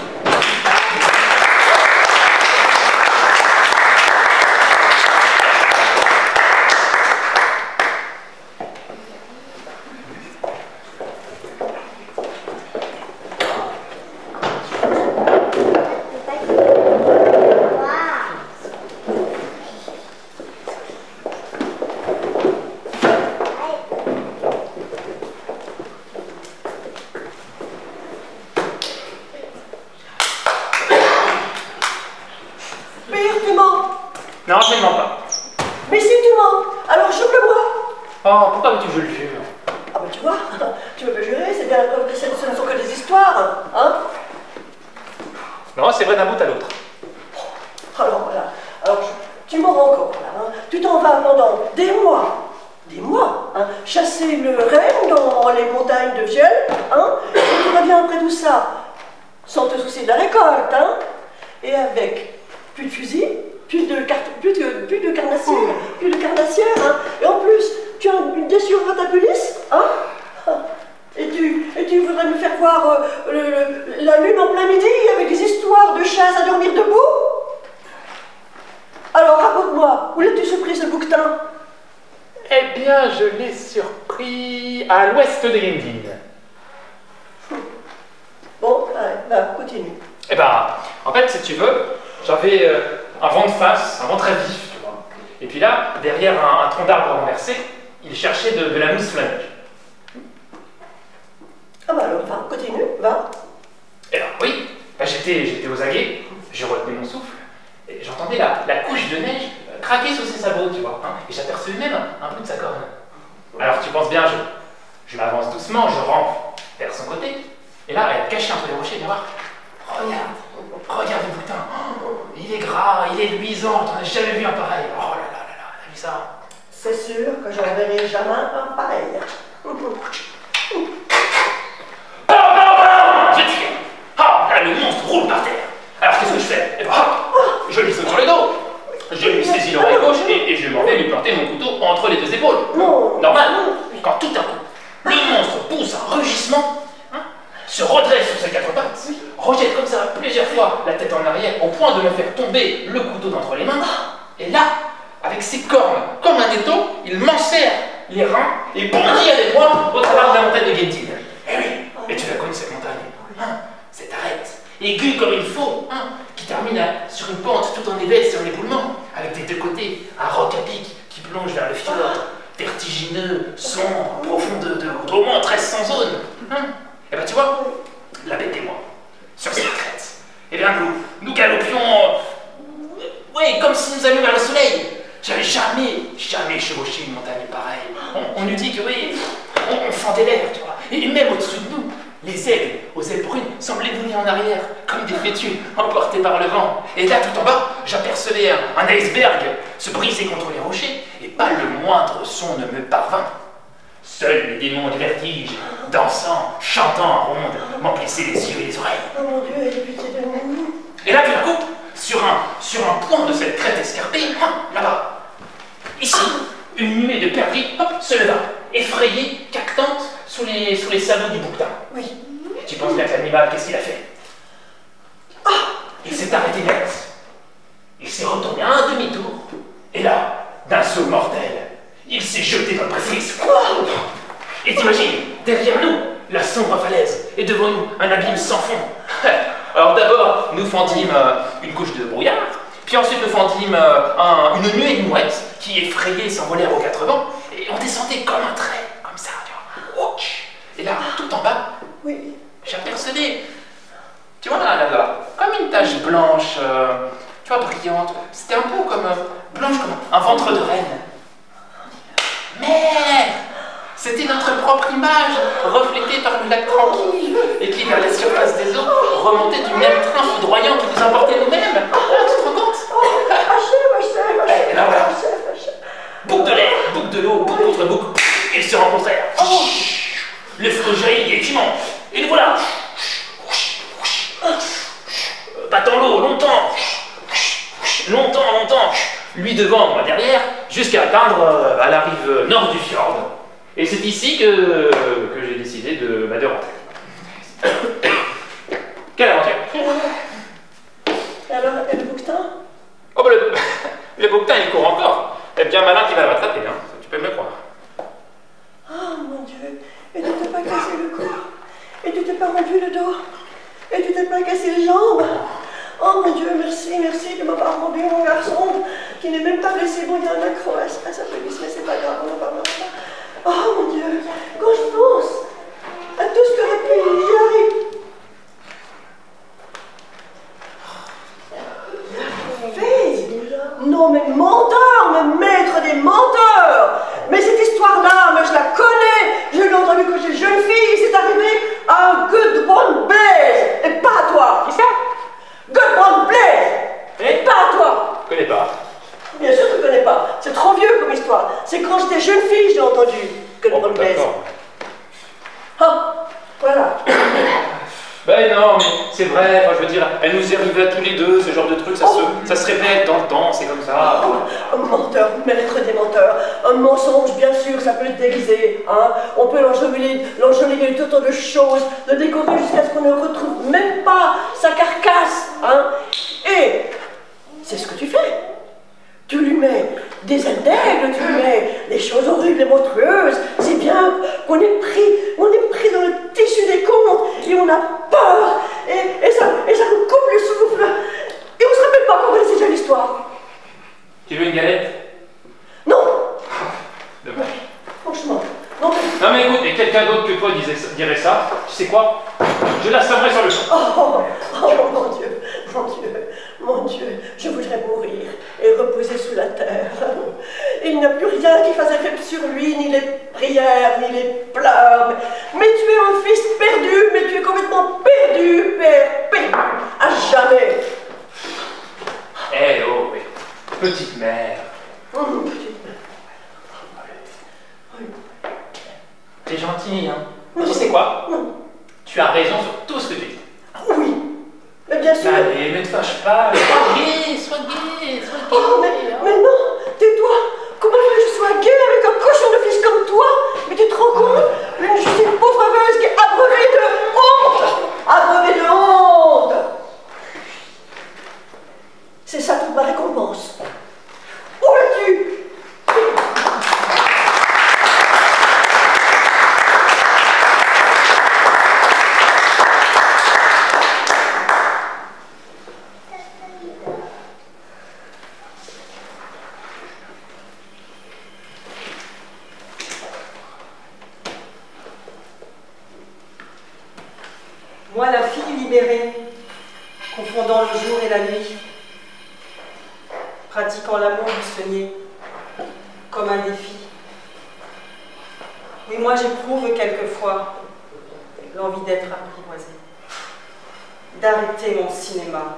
Non, je ne mens pas. Mais si tu mens, alors jure-le-moi. Oh, pourquoi veux-tu que je le jure? Ah bah tu vois, tu veux me jurer, c'est bien la preuve que ce ne sont que des histoires, hein? Non, c'est vrai d'un bout à l'autre. Alors voilà, alors tu m'en rends encore là, hein? Tu t'en vas pendant des mois, hein? Chasser une reine dans les montagnes de Vielle, hein? Et tu reviens après tout ça, sans te soucier de la récolte, hein? Et avec plus de fusil, plus de carnassière, hein? Et en plus, tu as une blessure à ta pelisse, hein? Et tu voudrais me faire voir la lune en plein midi avec des histoires de chasse à dormir debout? Alors raconte-moi, où l'as-tu surpris ce bouquetin? Eh bien, je l'ai surpris à l'ouest de Yendine. Bon, allez, continue. Eh ben, en fait, si tu veux, j'avais un vent de face, un vent très vif, tu vois. Et puis là, derrière un tronc d'arbre renversé, il cherchait de la mousse sous la neige. Ah bah alors, va, continue, va. Eh ben oui, ben, j'étais aux aguets, j'ai retenu mon souffle, et j'entendais la couche de neige craquer sous ses sabots, tu vois, hein, et j'apercevais même un bout de sa corne. Alors tu penses bien, je m'avance doucement, je rampe vers son côté, et là, elle caché entre les rochers, viens voir. Regarde le bouquetin, oh, il est gras, il est luisant, t'en as jamais vu un pareil. Oh là là là là, t'as vu ça? C'est sûr que je ne verrai jamais un pareil. Je tire. Ah, là, le monstre roule par terre. Alors qu'est-ce que je fais? Eh ben, je lui saute sur le dos. Je lui saisis l'oreille gauche et je m'en vais lui planter mon couteau entre les deux épaules. Non. Normal. Quand tout à coup, le monstre pousse un rugissement, hein, se redresse sur ses quatre pattes, rejette comme ça plusieurs fois la tête en arrière au point de me faire tomber le couteau d'entre les mains. Et là, avec ses cornes comme un étau, il m'enserre les reins et bondit avec moi au travers de la montagne de Yendine. Eh oui, et tu la connais cette montagne, hein, cette arête, aiguë comme il faut, hein, qui termine sur une pente tout en éveil sur l'éboulement, avec des deux côtés un roc à pic qui plonge vers le fjord, vertigineux, sombre, profond d'au moins 1300 zones. Hein. Et ben tu vois, la bête et moi, sur cette crête, eh bien nous galopions, ouais, comme si nous allions vers le soleil. J'avais jamais chevauché une montagne pareille. On nous dit que oui, on fendait l'air, tu vois. Et même au-dessus de nous, les aigles aux ailes brunes semblaient voler en arrière, comme des fétus emportés par le vent. Et là, tout en bas, j'apercevais un iceberg se briser contre les rochers, et pas le moindre son ne me parvint. Seuls les démons du vertige, dansant, chantant en ronde, m'emplissaient les yeux et les oreilles. Oh mon Dieu, elle est pitié de nous. Et là, tout d'un coup, sur un point de cette crête escarpée, là-bas, ici, une nuée de perdrix se leva, effrayée, cactante, sous les sabots du bouquetin. Oui. Tu penses bien que l'animal, qu'est-ce qu'il a fait? Il s'est arrêté net. s'est retourné à un demi-tour. Et là, d'un saut mortel, il s'est jeté dans le précipice. Et t'imagines, derrière nous, la sombre falaise, et devant nous, un abîme sans fond. Alors d'abord, nous fendîmes une couche de brouillard, puis ensuite nous fendîmes une nuée de mouettes qui effrayaient et s'envolèrent aux 4 vents, et on descendait comme un trait, comme ça, tu vois. Et là, tout en bas, Oui. j'apercevais, tu vois là, comme une tache blanche, tu vois, brillante. C'était un peu comme blanche comme un ventre de reine. Mais c'était notre propre image, reflétée par le lac tranquille, et qui, vers la surface des eaux, remontait du même train foudroyant qui nous emportait nous-mêmes. Tu te rends compte? Et là, voilà. Boucle de l'air, boucle de l'eau, boucle contre boucle, ils se rencontrèrent. Le flot jaillit et Timon, et le voilà. Battant l'eau longtemps, lui devant, moi derrière, jusqu'à atteindre à la rive nord du fjord. Et c'est ici que j'ai décidé de rentrer. Quelle aventure! Alors, et le bouquetin? Oh bah le bouquetin il court encore. Il y a bien malin qui va le rattraper, hein. Tu peux me le croire. Oh mon Dieu, et tu t'es pas cassé le cou, et tu t'es pas rompu le dos, et tu t'es pas cassé les jambes. Oh mon Dieu, merci de m'avoir rendu mon garçon, qui n'est même pas blessé. Bon, il y a un accro à sa pelisse, mais c'est pas grave, on en parlera pas. Oh mon Dieu, quand je pense à tout ce que j'aurais pu y arrive. Non mais menteur, mais maître des menteurs. Mais cette histoire-là, mais je la connais. Je l'ai entendue quand j'étais jeune fille. C'est arrivé à Gudbrand Blaise. Et pas à toi. Qui ça? Gudbrand Blaise. Et pas à toi. Je connais pas. Bien sûr que tu connais pas. C'est trop vieux comme histoire. C'est quand j'étais jeune fille, je l'ai entendu. Gudbrand Blaise. Ah, voilà. Ben non, mais c'est vrai, enfin, je veux dire, elle nous est arrivée à tous les deux, ce genre de truc, ça se répète dans le temps, c'est comme ça. Un menteur, maître des menteurs. Un mensonge, bien sûr, ça peut le déguiser. Hein. On peut l'enjoliver tout autant de choses, le décorer jusqu'à ce qu'on ne retrouve même pas sa carcasse. Hein. Et c'est ce que tu fais. Tu lui mets des ailes d'aigle, tu lui mets des choses horribles et monstrueuses. C'est bien qu'on est pris dans le tissu des contes et on a peur et ça nous coupe le souffle. Et on se rappelle pas qu'on connaissait déjà l'histoire. Tu veux une galette? Non. Dommage. Franchement, non. Non mais écoute, et quelqu'un d'autre que toi dirait ça, tu sais quoi? Je l'assommerai sur le champ. Oh mon Dieu, je voudrais mourir et reposer sous la terre. Il n'y a plus rien qui fasse effet sur lui, ni les prières, ni les pleurs. Mais tu es un fils perdu, mais tu es complètement perdu, perdu, à jamais. Eh oh, oui. Petite mère. Petite mère. Oui. T'es gentille, hein? Tu sais quoi? Tu as raison sur tout ce que tu dis. Oui, mais bien sûr. Allez, ne te fâche pas. Sois gai. Oh, mais non, tais-toi. Comment veux-tu que je sois gay avec un cochon de fils comme toi? Mais tu te rends compte? Je suis une pauvre aveuse qui est abreuvée de honte. Abreuvée de honte. C'est ça toute ma récompense. Où es-tu? Moi, la fille libérée, confondant le jour et la nuit, pratiquant l'amour musclé comme un défi. Oui, moi, j'éprouve quelquefois l'envie d'être apprivoisée, d'arrêter mon cinéma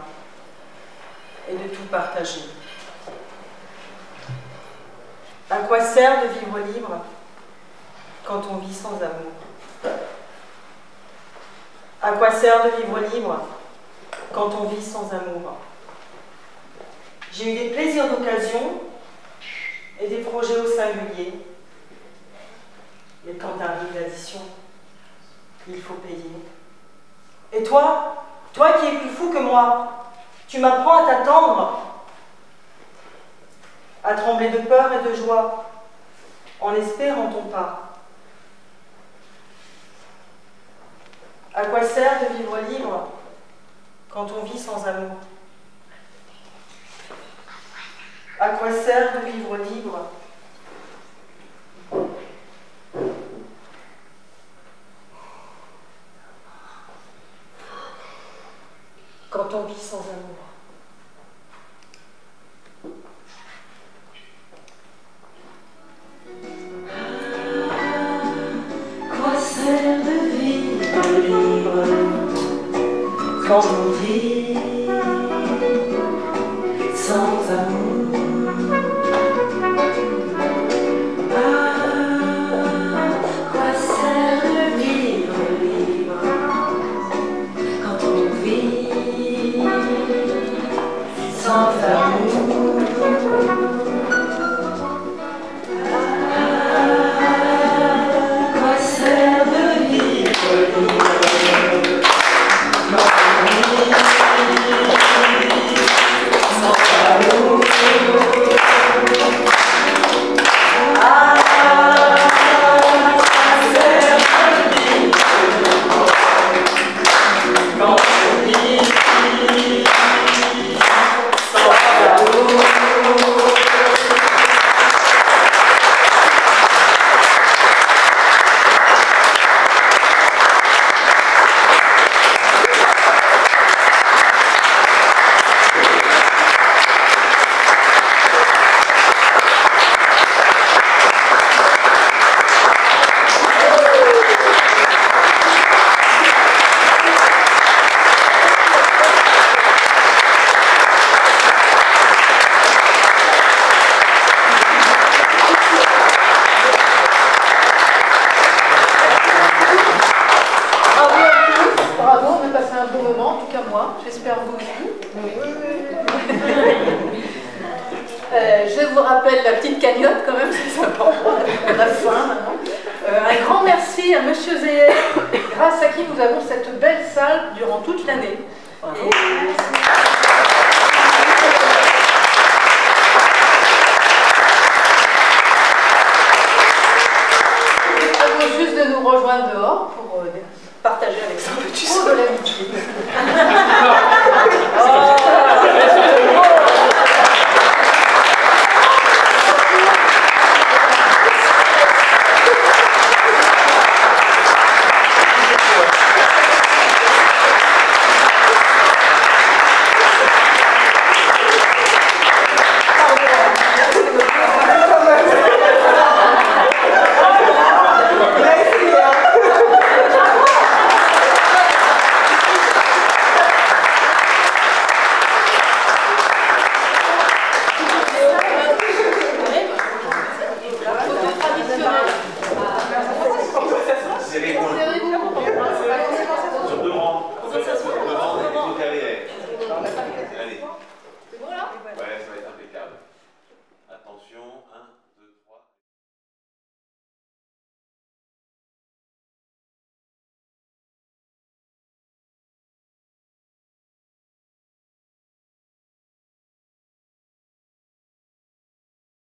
et de tout partager. À quoi sert de vivre libre quand on vit sans amour? À quoi sert de vivre libre quand on vit sans amour? J'ai eu des plaisirs d'occasion et des projets au singulier. Mais quand arrive l'addition, il faut payer. Et toi qui es plus fou que moi, tu m'apprends à t'attendre à trembler de peur et de joie, en espérant ton pas. À quoi sert de vivre libre quand on vit sans amour? À quoi sert de vivre libre quand on vit sans amour? Quoi sert de vivre libre quand on vit sans amour? Quoi sert de vivre libre quand on vit sans amour? Quoi sert de vivre libre quand on vit sans amour? J'espère vous aussi. Je vous rappelle la petite cagnotte quand même, c'est sympa. On a faim maintenant. Un grand merci à Monsieur Zéher, grâce à qui nous avons cette belle salle durant toute l'année.